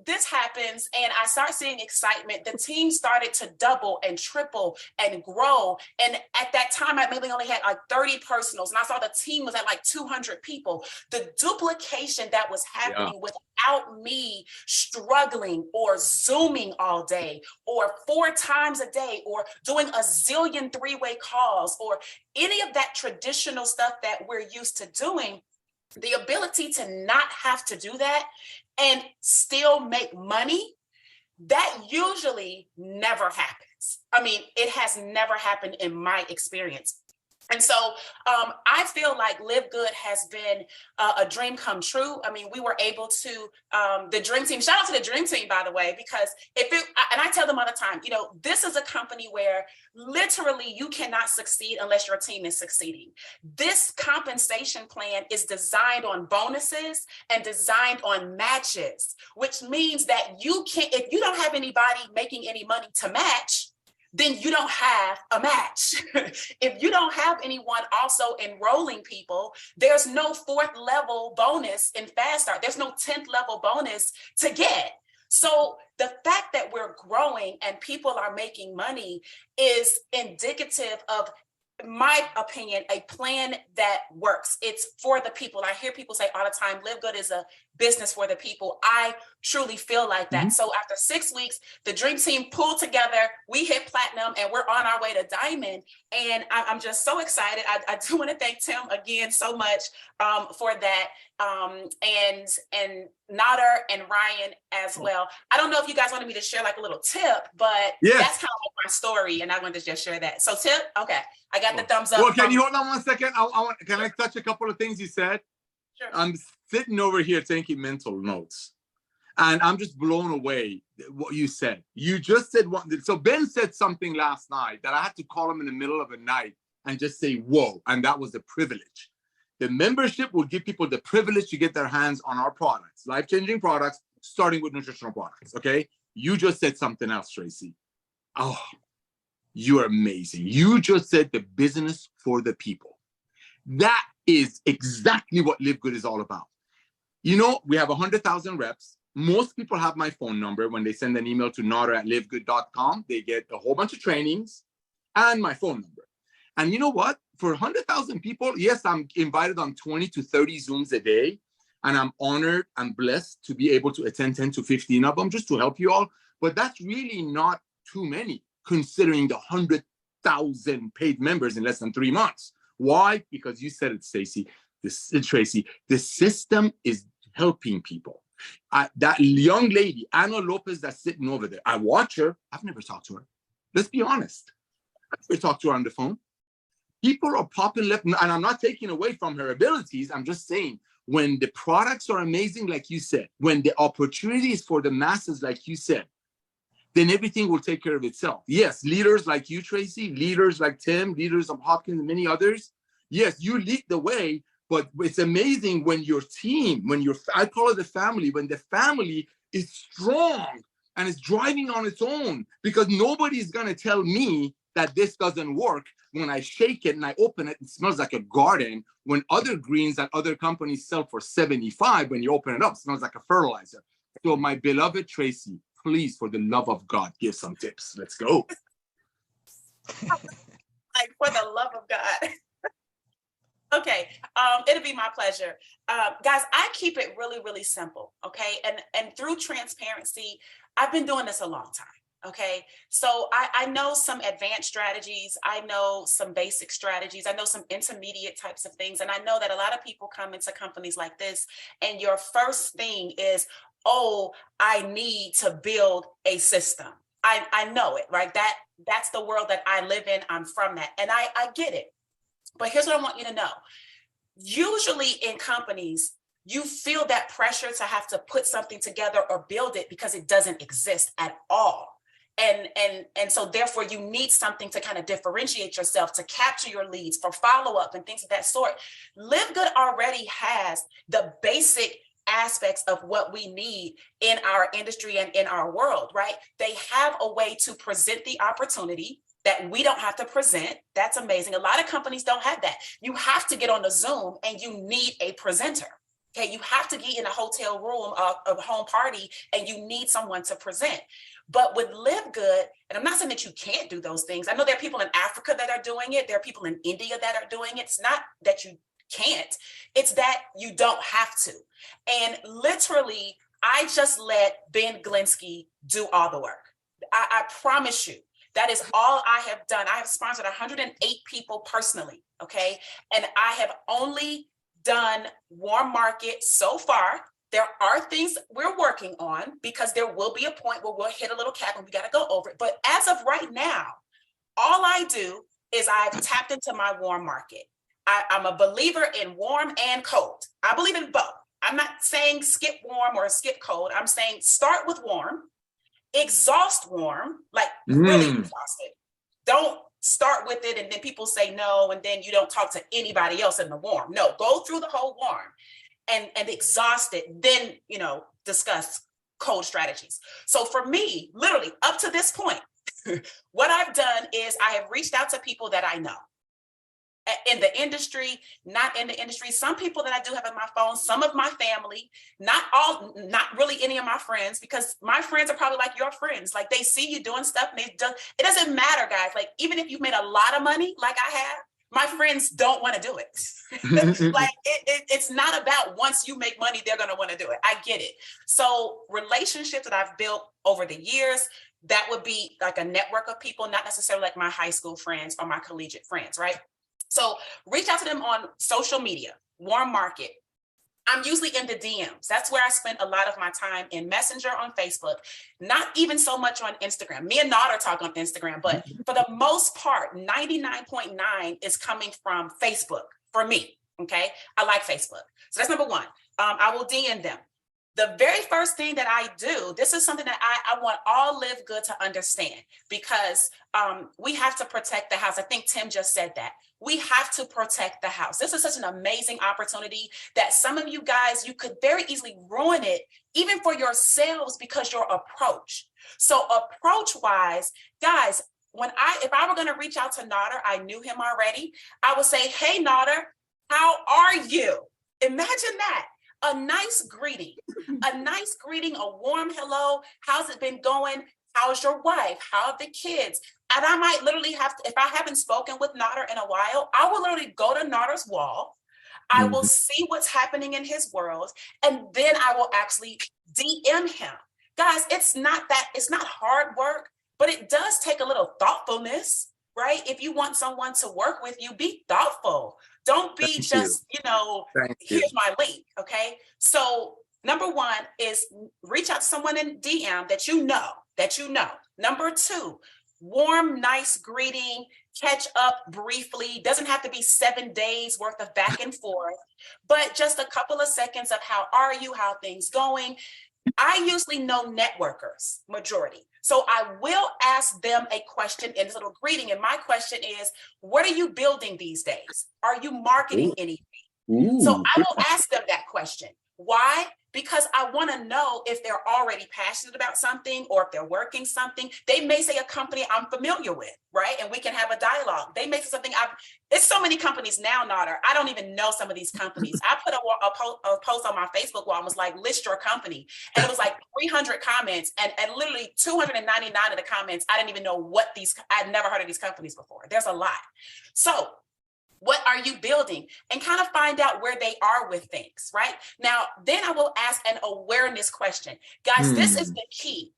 this happens and I start seeing excitement. The team started to double and triple and grow. And at that time, I maybe only had like 30 personals and I saw the team was at like 200 people. The duplication that was happening without me struggling or Zooming all day or 4 times a day or doing a zillion 3-way calls or any of that traditional stuff that we're used to doing, the ability to not have to do that and still make money, that usually never happens. I mean, it has never happened in my experience. And so I feel like LiveGood has been a dream come true. I mean, we were able to, the dream team, shout out to the dream team, by the way, because and I tell them all the time, you know, this is a company where literally you cannot succeed unless your team is succeeding. This compensation plan is designed on bonuses and designed on matches, which means that you can't, if you don't have anybody making any money to match, then you don't have a match. If you don't have anyone also enrolling people, there's no 4th level bonus in Fast Start. There's no 10th level bonus to get. So the fact that we're growing and people are making money is indicative of, in my opinion, a plan that works. It's for the people. I hear people say all the time, LiveGood is a business for the people. I truly feel like that. So after 6 weeks, the dream team pulled together, we hit platinum, and we're on our way to diamond. And I'm just so excited. I do want to thank Tim again so much for that. And Nader and Ryan as well. I don't know if you guys wanted me to share like a little tip, but that's kind of like my story, and I wanted to just share that. So Tip, okay, I got the thumbs up.
Well, can you hold on 1 second? Can I touch a couple of things you said?
Sure.
I'm sitting over here taking mental notes, and I'm just blown away what you said. You just said one. So Ben said something last night that I had to call him in the middle of the night and just say, whoa. And that was the privilege. The membership will give people the privilege to get their hands on our products, life-changing products, starting with nutritional products, okay? You just said something else, Tracy. Oh, you are amazing. You just said the business for the people. That is exactly what LiveGood is all about. You know, we have 100,000 reps. Most people have my phone number. When they send an email to nader@livegood.com, they get a whole bunch of trainings and my phone number. And you know what? For 100,000 people, yes, I'm invited on 20 to 30 Zooms a day. And I'm honored and blessed to be able to attend 10 to 15 of them just to help you all. But that's really not too many, considering the 100,000 paid members in less than 3 months. Why? Because you said it, Tracy. The system is helping people. That young lady, Anna Lopez, that's sitting over there, I watch her. I've never talked to her. Let's be honest. I've never talked to her on the phone. People are popping left, and I'm not taking away from her abilities. I'm just saying, when the products are amazing, like you said, when the opportunity is for the masses, like you said, then everything will take care of itself. Yes, leaders like you, Tracy, leaders like Tim, leaders of Hopkins, and many others. Yes, you lead the way, but it's amazing when your team, I call it the family, when the family is strong and is driving on its own, because nobody's going to tell me that this doesn't work. When I shake it and I open it, it smells like a garden. When other greens that other companies sell for $75, when you open it up, it smells like a fertilizer. So my beloved Tracy, please, for the love of God, give some tips. Let's go.
Like, for the love of God. Okay, it'll be my pleasure. Guys, I keep it really, really simple, okay? And through transparency, I've been doing this a long time. Okay, so I know some advanced strategies. I know some basic strategies. I know some intermediate types of things. And I know that a lot of people come into companies like this, and your first thing is, oh, I need to build a system. I know it, right? That's the world that I live in. I'm from that. And I get it. But here's what I want you to know. Usually in companies, you feel that pressure to have to put something together or build it because it doesn't exist at all. And so therefore you need something to kind of differentiate yourself, to capture your leads, for follow-up and things of that sort. LiveGood already has the basic aspects of what we need in our industry and in our world, right? They have a way to present the opportunity that we don't have to present. That's amazing. A lot of companies don't have that. You have to get on the Zoom and you need a presenter. Okay, you have to be in a hotel room, a home party, and you need someone to present. But with LiveGood, and I'm not saying that you can't do those things. I know there are people in Africa that are doing it. There are people in India that are doing it. It's not that you can't. It's that you don't have to. And literally, I just let Ben Glinsky do all the work. I promise you, that is all I have done. I have sponsored 108 people personally, okay? And I have only done warm market so far. There are things we're working on, because there will be a point where we'll hit a little cap and we got to go over it. But as of right now, all I do is I've tapped into my warm market. I'm a believer in warm and cold. I believe in both. I'm not saying skip warm or skip cold. I'm saying start with warm, exhaust warm, like really exhausted. Don't start with it and then people say no, and then you don't talk to anybody else in the warm. No, go through the whole warm and exhaust it, then, discuss cold strategies. So for me, literally up to this point, what I've done is I have reached out to people that I know in the industry, not in the industry, some people that I do have on my phone, some of my family, not really any of my friends, because my friends are probably like your friends. Like they see you doing stuff and it doesn't matter, guys. Like even if you've made a lot of money, like I have, my friends don't want to do it. Like it's not about once you make money, they're going to want to do it. I get it. So relationships that I've built over the years, that would be like a network of people, not necessarily like my high school friends or my collegiate friends, right? So reach out to them on social media, warm market. I'm usually in the DMs. That's where I spend a lot of my time in Messenger on Facebook, not even so much on Instagram. Me and Nod are talking on Instagram, but for the most part, 99.9 is coming from Facebook for me, okay? I like Facebook. So that's number one. I will DM them. The very first thing that I do, this is something that I want all LiveGood to understand, because we have to protect the house. I think Tim just said that. We have to protect the house. This is such an amazing opportunity that some of you guys, you could very easily ruin it, even for yourselves, because your approach. So approach wise, guys, if I were going to reach out to Nader, I knew him already. I would say, hey, Nader, how are you? Imagine that. A nice greeting, a warm hello. How's it been going? How's your wife? How are the kids? And I might literally have to, if I haven't spoken with Nader in a while, I will literally go to Nader's wall. I will see what's happening in his world. And then I will actually DM him. Guys, it's not hard work, but it does take a little thoughtfulness, right? If you want someone to work with you, be thoughtful. Don't be here's my link, okay? So number one is reach out to someone in DM that you know. Number two, warm, nice greeting, catch up briefly. Doesn't have to be 7 days worth of back and forth, but just a couple of seconds of how are you, how things going. I usually know networkers, majority. So I will ask them a question in this little greeting. And my question is, what are you building these days? Are you marketing anything? So I will ask them that question. Why? Because I want to know if they're already passionate about something or if they're working something. They may say a company I'm familiar with, right? And we can have a dialogue. They may say something. There's so many companies now, Nader. I don't even know some of these companies. I put a post on my Facebook wall and was like, list your company. And it was like 300 comments and literally 299 of the comments, I didn't even know I'd never heard of these companies before. There's a lot. So what are you building? And kind of find out where they are with things, right? Now, then I will ask an awareness question. Guys, this is the key.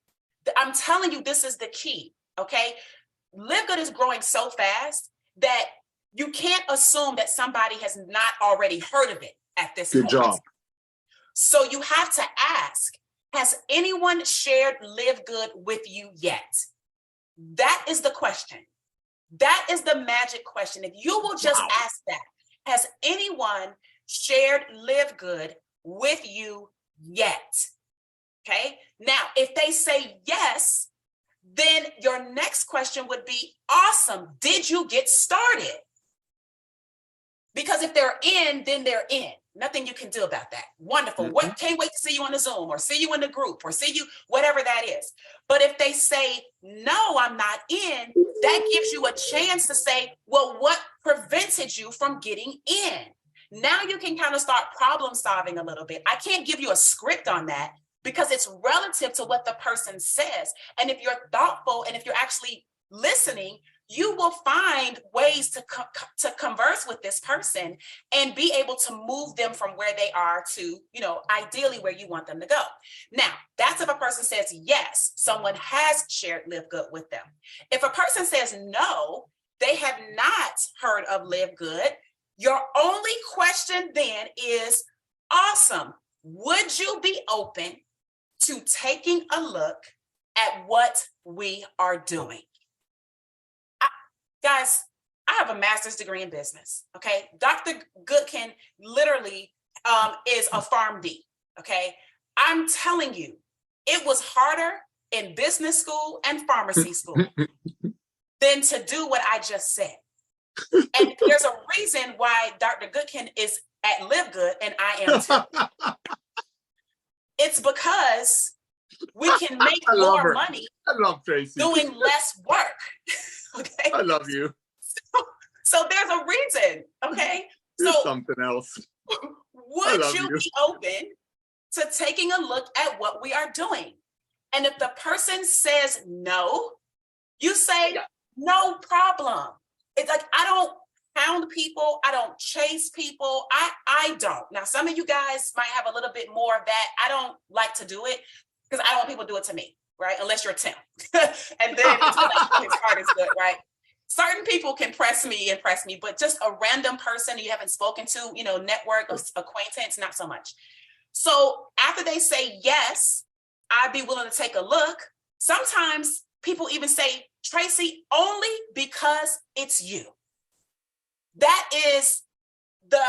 I'm telling you, this is the key, okay? LiveGood is growing so fast that you can't assume that somebody has not already heard of it at this point. Good job. So you have to ask, has anyone shared LiveGood with you yet? That is the question. That is the magic question. If you will just ask that, has anyone shared LiveGood with you yet? Okay. Now, if they say yes, then your next question would be, awesome. Did you get started? Because if they're in, then they're in. Nothing you can do about that. Wonderful. What, can't wait to see you on the Zoom or see you in the group or see you, whatever that is. But if they say, no, I'm not in, that gives you a chance to say, well, what prevented you from getting in? Now you can kind of start problem solving a little bit. I can't give you a script on that because it's relative to what the person says. And if you're thoughtful and if you're actually listening, you will find ways to converse with this person and be able to move them from where they are to, ideally where you want them to go. Now, that's if a person says, yes, someone has shared LiveGood with them. If a person says no, they have not heard of LiveGood, your only question then is, awesome. Would you be open to taking a look at what we are doing? Guys, I have a master's degree in business. Okay. Dr. Goodkin literally is a PharmD. Okay. I'm telling you, it was harder in business school and pharmacy school than to do what I just said. And there's a reason why Dr. Goodkin is at LiveGood and I am too. It's because we can make more money
I love Tracy.
doing less work. Okay.
I love you.
So there's a reason. Okay.
You're
So
something else.
would you be open to taking a look at what we are doing? And if the person says no, you say, no problem. It's like, I don't hound people. I don't chase people. I don't. Now, some of you guys might have a little bit more of that. I don't like to do it because I don't want people to do it to me, right? Unless you're Tim. And then it's like, his heart is good, right? Certain people can impress me, but just a random person you haven't spoken to, you know, network, acquaintance, not so much. So after they say yes, I'd be willing to take a look. Sometimes people even say, Tracy, only because it's you. That is the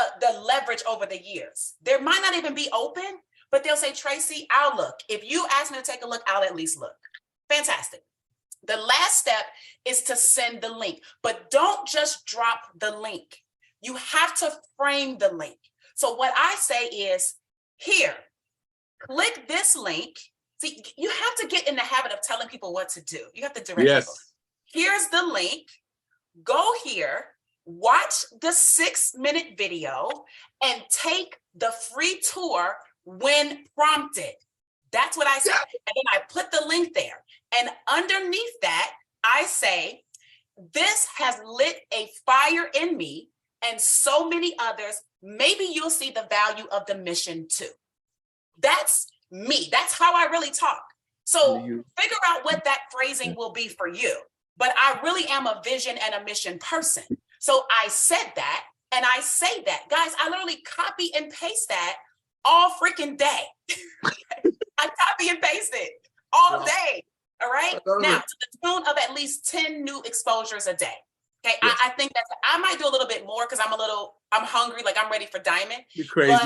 leverage over the years. There might not even be open, but they'll say, Tracy, I'll look. If you ask me to take a look, I'll at least look. Fantastic. The last step is to send the link, but don't just drop the link. You have to frame the link. So what I say is, here, click this link. See, you have to get in the habit of telling people what to do. You have to direct people. Here's the link. Go here, watch the 6-minute video, and take the free tour when prompted. That's what I say. And then I put the link there. And underneath that, I say, this has lit a fire in me and so many others. Maybe you'll see the value of the mission too. That's me. That's how I really talk. So figure out what that phrasing will be for you. But I really am a vision and a mission person. So I said that and I say that. Guys, I literally copy and paste that all freaking day. I copy and paste it all day. All right. Now, to the tune of at least 10 new exposures a day. Okay. Yes. I think that I might do a little bit more because I'm hungry, like I'm ready for diamond.
You're crazy.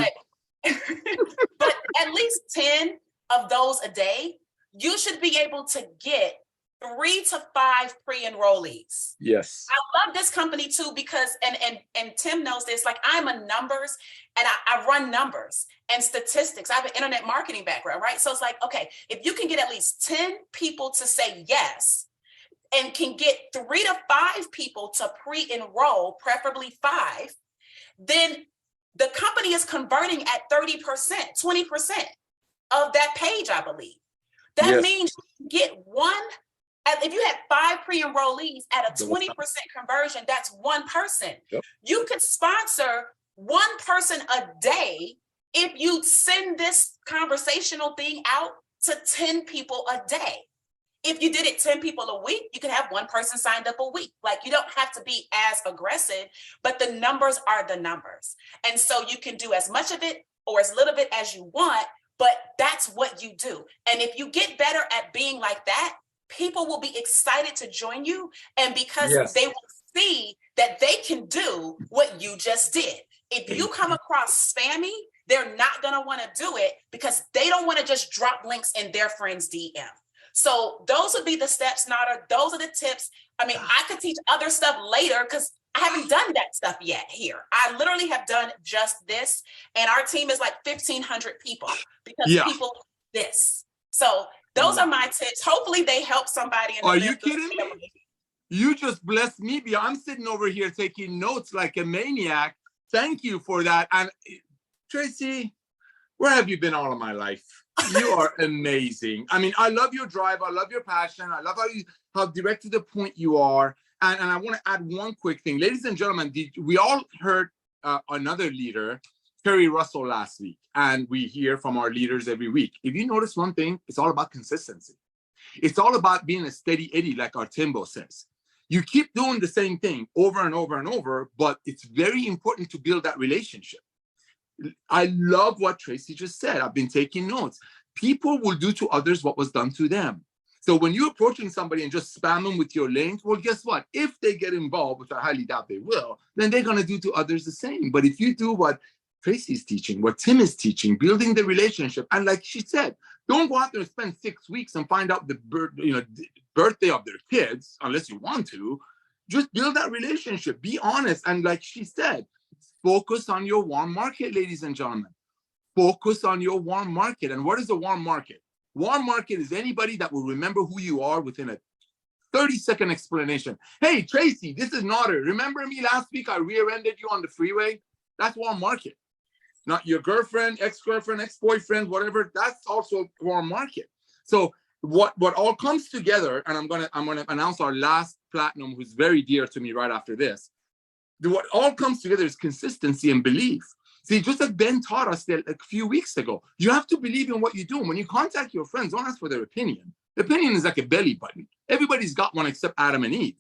But at least 10 of those a day, you should be able to get 3 to 5 pre-enrollees.
Yes.
I love this company too because, and Tim knows this, like I'm a numbers and I run numbers and statistics. I have an internet marketing background, right? So it's like, okay, if you can get at least 10 people to say yes and can get 3 to 5 people to pre-enroll, preferably 5, then the company is converting at 30%, 20% of that page, I believe. That means you get one. If you had 5 pre-enrollees at a 20% conversion, that's one person. Yep. You could sponsor one person a day if you send this conversational thing out to 10 people a day. If you did it 10 people a week, you could have one person signed up a week. Like you don't have to be as aggressive, but the numbers are the numbers. And so you can do as much of it or as little bit as you want, but that's what you do. And if you get better at being like that, people will be excited to join you. And because they will see that they can do what you just did. If you come across spammy, they're not going to want to do it because they don't want to just drop links in their friend's DM. So those would be the steps, Nada. Those are the tips. I mean, I could teach other stuff later because I haven't done that stuff yet here. I literally have done just this. And our team is like 1,500 people because people do this. So those are my tips. Hopefully they help somebody.
Are you kidding me? You just blessed me. I'm sitting over here taking notes like a maniac. Thank you for that. And Tracy, where have you been all of my life? You are amazing. I mean, I love your drive. I love your passion. I love how direct to the point you are. And I want to add one quick thing. Ladies and gentlemen, we all heard another leader, Terry Russell, last week. And we hear from our leaders every week. If you notice one thing, it's all about consistency. It's all about being a steady Eddie, like our Timbo says. You keep doing the same thing over and over and over, but it's very important to build that relationship. I love what Tracy just said. I've been taking notes. People will do to others what was done to them. So when you're approaching somebody and just spam them with your links, well, guess what? If they get involved, which I highly doubt they will, then they're going to do to others the same. But if you do what Tracy's teaching, what Tim is teaching, building the relationship, and like she said, don't go out there and spend 6 weeks and find out the birthday of their kids, unless you want to. Just build that relationship. Be honest. And like she said, focus on your warm market, ladies and gentlemen. Focus on your warm market. And what is a warm market? Warm market is anybody that will remember who you are within a 30-second explanation. Hey, Tracy, this is Nader. Remember me last week? I rear-ended you on the freeway? That's warm market. Not your girlfriend, ex-girlfriend, ex-boyfriend, whatever. That's also warm market. So what all comes together, and I'm gonna announce our last platinum, who's very dear to me right after this. What all comes together is consistency and belief. See, just like Ben taught us that a few weeks ago, you have to believe in what you do. And when you contact your friends, don't ask for their opinion. The opinion is like a belly button. Everybody's got one except Adam and Eve,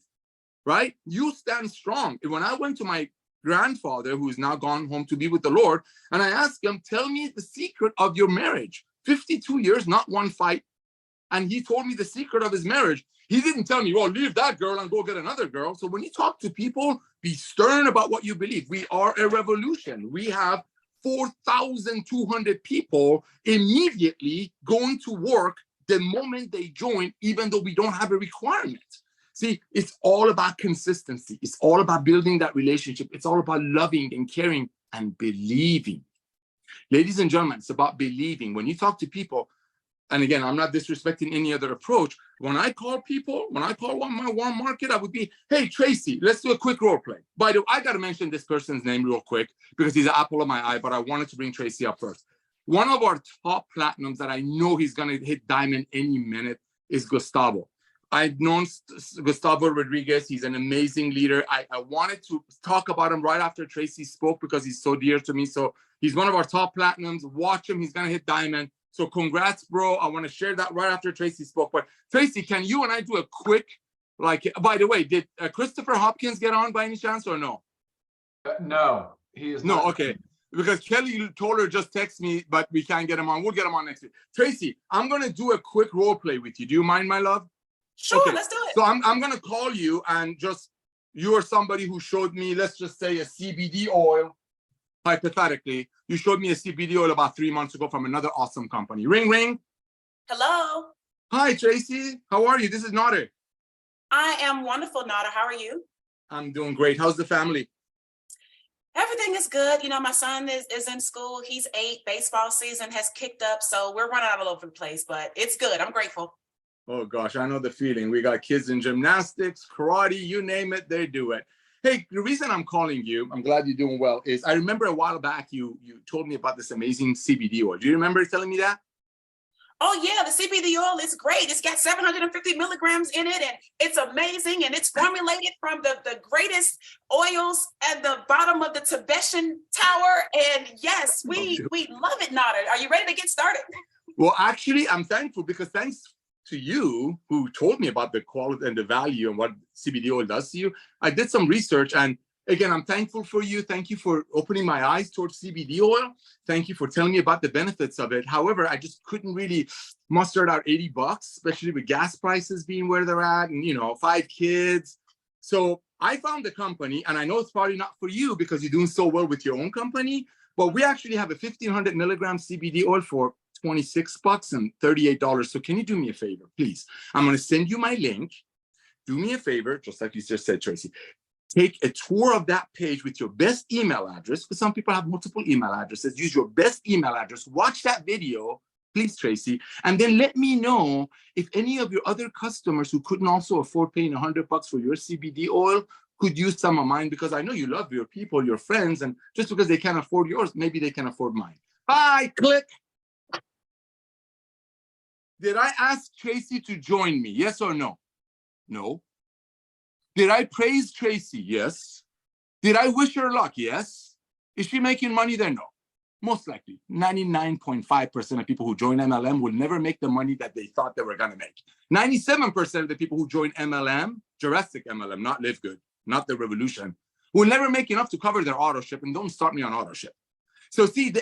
right? You stand strong. When I went to my grandfather, who is now gone home to be with the Lord, and I asked him, tell me the secret of your marriage. 52 years, not one fight. And he told me the secret of his marriage. He didn't tell me, well, leave that girl and go get another girl. So when you talk to people, be stern about what you believe. We are a revolution. We have 4,200 people immediately going to work the moment they join, even though we don't have a requirement. See, it's all about consistency. It's all about building that relationship. It's all about loving and caring and believing. Ladies and gentlemen, it's about believing. When you talk to people, and again, I'm not disrespecting any other approach. When I call people, my warm market, I would be, hey, Tracy, let's do a quick role play. By the way, I got to mention this person's name real quick because he's an apple of my eye, but I wanted to bring Tracy up first. One of our top platinums that I know he's going to hit diamond any minute is Gustavo. I've known Gustavo Rodriguez. He's an amazing leader. I wanted to talk about him right after Tracy spoke because he's so dear to me. So he's one of our top platinums. Watch him. He's going to hit diamond. So congrats, bro. I want to share that right after Tracy spoke. But Tracy, can you and I do a quick, by the way, did Christopher Hopkins get on by any chance or no?
No, he is
not.
not.
Okay. Because Kelly Toller just texted me, but we can't get him on. We'll get him on next week. Tracy, I'm going to do a quick role play with you. Do you mind, my love?
Sure,
okay.
Let's do it.
So I'm going to call you and you are somebody who showed me, let's just say, a CBD oil. Hypothetically, you showed me a CBD oil about 3 months ago from another awesome company. Ring, ring.
Hello.
Hi, Tracy. How are you? This is Nader.
I am wonderful, Nader. How are you?
I'm doing great. How's the family?
Everything is good. You know, my son is in school. He's 8. Baseball season has kicked up, so we're running all over the place, but it's good. I'm grateful.
Oh, gosh, I know the feeling. We got kids in gymnastics, karate, you name it, they do it. Hey, the reason I'm calling you, I'm glad you're doing well, is I remember a while back you told me about this amazing CBD oil. Do you remember telling me that?
Oh, yeah, the CBD oil is great. It's got 750 milligrams in it, and it's amazing, and it's formulated from the greatest oils at the bottom of the Tibetan tower. And yes, we love it, Nader. Are you ready to get started?
Well, actually, I'm thankful because thanks to you who told me about the quality and the value and what CBD oil does to you, I did some research. And again, I'm thankful for you. Thank you for opening my eyes towards CBD oil. Thank you for telling me about the benefits of it. However, I just couldn't really muster out $80, especially with gas prices being where they're at and, 5 kids. So I found the company, and I know it's probably not for you because you're doing so well with your own company, but we actually have a 1,500 milligram CBD oil for $26 and $38. So can you do me a favor, please? I'm going to send you my link. Do me a favor, just like you just said, Tracy. Take a tour of that page with your best email address, because some people have multiple email addresses. Use your best email address. Watch that video, please, Tracy, and then let me know if any of your other customers who couldn't also afford paying $100 for your CBD oil could use some of mine, because I know you love your people, your friends, and just because they can't afford yours, maybe they can afford mine. Bye, click. Did I ask Tracy to join me? Yes or no? No. Did I praise Tracy? Yes. Did I wish her luck? Yes. Is she making money there? No. Most likely, 99.5% of people who join MLM will never make the money that they thought they were going to make. 97% of the people who join MLM, Jurassic MLM, not LiveGood, not the revolution, will never make enough to cover their auto ship, and don't start me on auto ship. So see,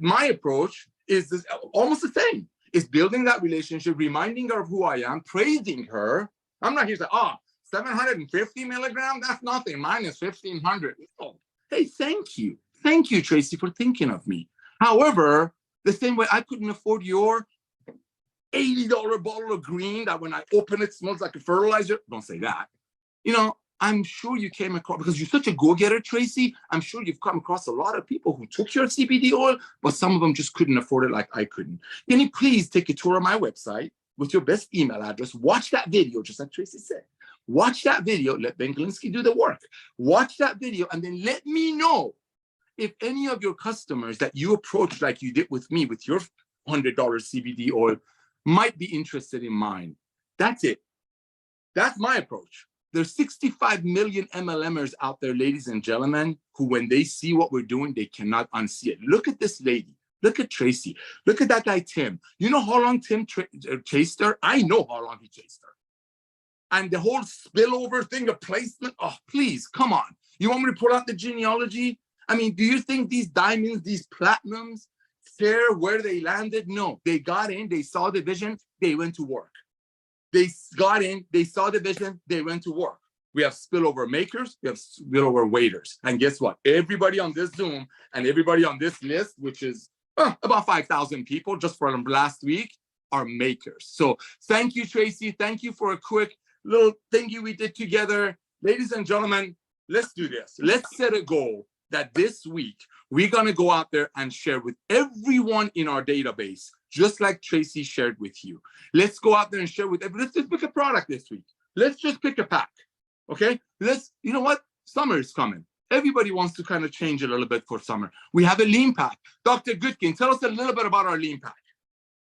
my approach is almost the same. is building that relationship, reminding her of who I am, praising her. I'm not here to say, oh, 750 milligrams, that's nothing. Mine is 1,500. Oh, hey, thank you. Thank you, Tracy, for thinking of me. However, the same way I couldn't afford your $80 bottle of green that when I open it smells like a fertilizer. Don't say that. You know, I'm sure you came across, because you're such a go-getter, Tracy, I'm sure you've come across a lot of people who took your CBD oil, but some of them just couldn't afford it like I couldn't. Can you please take a tour of my website with your best email address, watch that video, just like Tracy said. Watch that video, let Ben Glinsky do the work. Watch that video, and then let me know if any of your customers that you approach like you did with me with your $100 CBD oil might be interested in mine. That's it. That's my approach. There's 65 million MLMers out there, ladies and gentlemen, who when they see what we're doing, they cannot unsee it. Look at this lady. Look at Tracy. Look at that guy, Tim. You know how long Tim chased her? I know how long he chased her. And the whole spillover thing of placement, oh, please, come on. You want me to pull out the genealogy? I mean, do you think these diamonds, these platinums, care where they landed? No, they got in, they saw the vision, they went to work. They got in, they saw the vision, they went to work. We have spillover makers, we have spillover waiters. And guess what? Everybody on this Zoom and everybody on this list, which is about 5,000 people just from last week, are makers. So thank you, Tracy. Thank you for a quick little thingy we did together. Ladies and gentlemen, let's do this. Let's set a goal that this week we're going to go out there and share with everyone in our database, just like Tracy shared with you. Let's go out there and share with everyone. Let's just pick a product this week. Let's just pick a pack. Okay? You know what? Summer is coming. Everybody wants to kind of change a little bit for summer. We have a lean pack. Dr. Goodkin, tell us a little bit about our lean pack.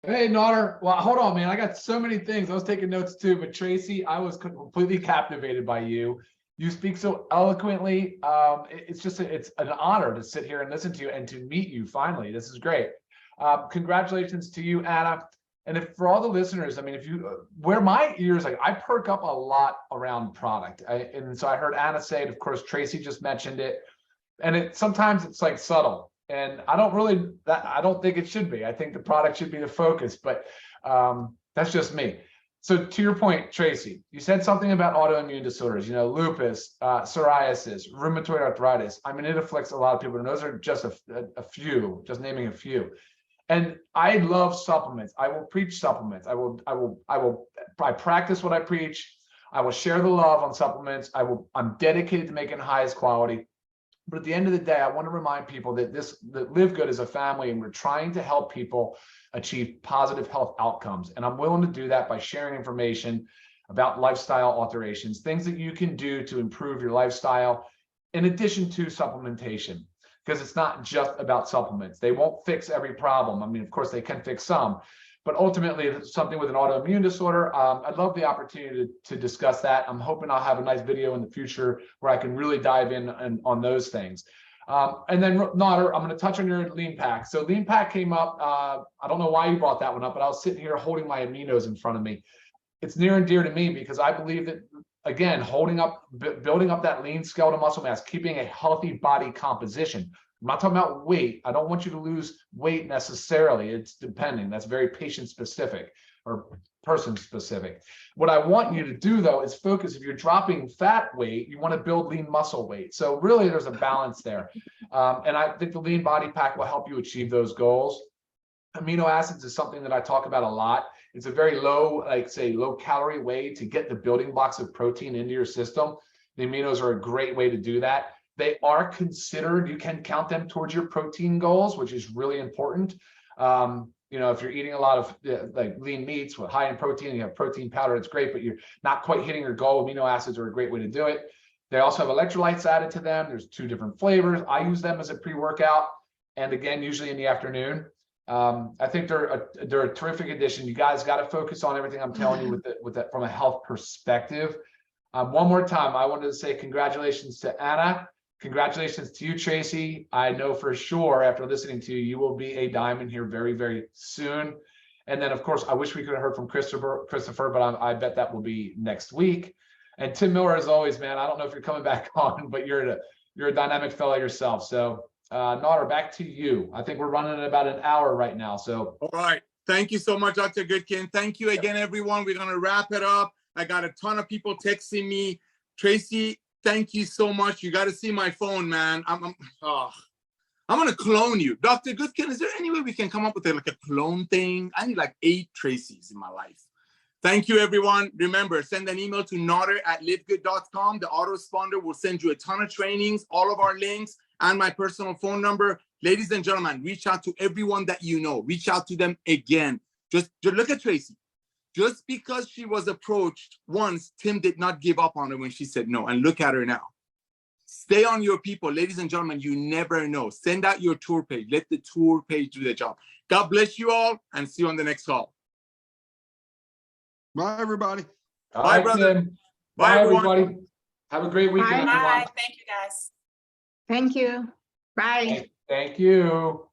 Hey, Nader. Well, hold on, man. I got so many things. I was taking notes too, but Tracy, I was completely captivated by you. You speak so eloquently. It's an honor to sit here and listen to you and to meet you finally. This is great. Congratulations to you, Anna. And if for all the listeners, I mean, if you where my ears, like I perk up a lot around product. And so I heard Anna say it, of course, Tracy just mentioned it. And sometimes it's like subtle. And I don't think it should be. I think the product should be the focus, but that's just me. So to your point, Tracy, you said something about autoimmune disorders, lupus, psoriasis, rheumatoid arthritis. I mean, it afflicts a lot of people, and those are just a few, just naming a few. And I love supplements. I will preach supplements. I practice what I preach. I will share the love on supplements. I'm dedicated to making the highest quality. But at the end of the day, I want to remind people that LiveGood is a family, and we're trying to help people achieve positive health outcomes. And I'm willing to do that by sharing information about lifestyle alterations, things that you can do to improve your lifestyle, in addition to supplementation, because it's not just about supplements. They won't fix every problem. I mean, of course, they can fix some, but ultimately, if it's something with an autoimmune disorder, I'd love the opportunity to discuss that. I'm hoping I'll have a nice video in the future where I can really dive in on those things. And then, Nader, I'm going to touch on your lean pack. So lean pack came up. I don't know why you brought that one up, but I was sitting here holding my aminos in front of me. It's near and dear to me because I believe that, again, building up that lean skeletal muscle mass, keeping a healthy body composition. I'm not talking about weight. I don't want you to lose weight necessarily. It's depending. That's very patient specific or person specific. What I want you to do, though, is focus. If you're dropping fat weight, you want to build lean muscle weight. So really, there's a balance there. And I think the lean body pack will help you achieve those goals. Amino acids is something that I talk about a lot. It's a very low calorie way to get the building blocks of protein into your system. The aminos are a great way to do that. They are considered, you can count them towards your protein goals, which is really important. If you're eating a lot of like lean meats with high in protein, and you have protein powder, it's great, but you're not quite hitting your goal. Amino acids are a great way to do it. They also have electrolytes added to them. There's 2 different flavors. I use them as a pre-workout, and again, usually in the afternoon. I think they're a terrific addition. You guys got to focus on everything I'm telling you with that from a health perspective. One more time, I wanted to say congratulations to Anna. Congratulations to you, Tracy. I know for sure after listening to you, you will be a diamond here very, very soon. And then, of course, I wish we could have heard from Christopher, but I bet that will be next week. And Tim Miller, as always, man, I don't know if you're coming back on, but you're a dynamic fellow yourself. So, Nader, back to you. I think we're running at about an hour right now. So,
all right. Thank you so much, Dr. Goodkin. Thank you again, everyone. We're going to wrap it up. I got a ton of people texting me. Tracy, thank you so much. You got to see my phone, man. I'm going to clone you. Dr. Goodkin, is there any way we can come up with like a clone thing? I need like 8 Tracys in my life. Thank you, everyone. Remember, send an email to nader@livegood.com. The autoresponder will send you a ton of trainings, all of our links, and my personal phone number. Ladies and gentlemen, reach out to everyone that you know. Reach out to them again. Just look at Tracy. Just because she was approached once, Tim did not give up on her when she said no. And look at her now. Stay on your people. Ladies and gentlemen, you never know. Send out your tour page. Let the tour page do the job. God bless you all, and see you on the next call.
Bye, everybody.
Bye, brother.
Tim.
Bye, everyone.
everybody. Have a great weekend,
Bye.
everyone.
Bye. Thank you, guys.
Thank you. Bye.
Thank you.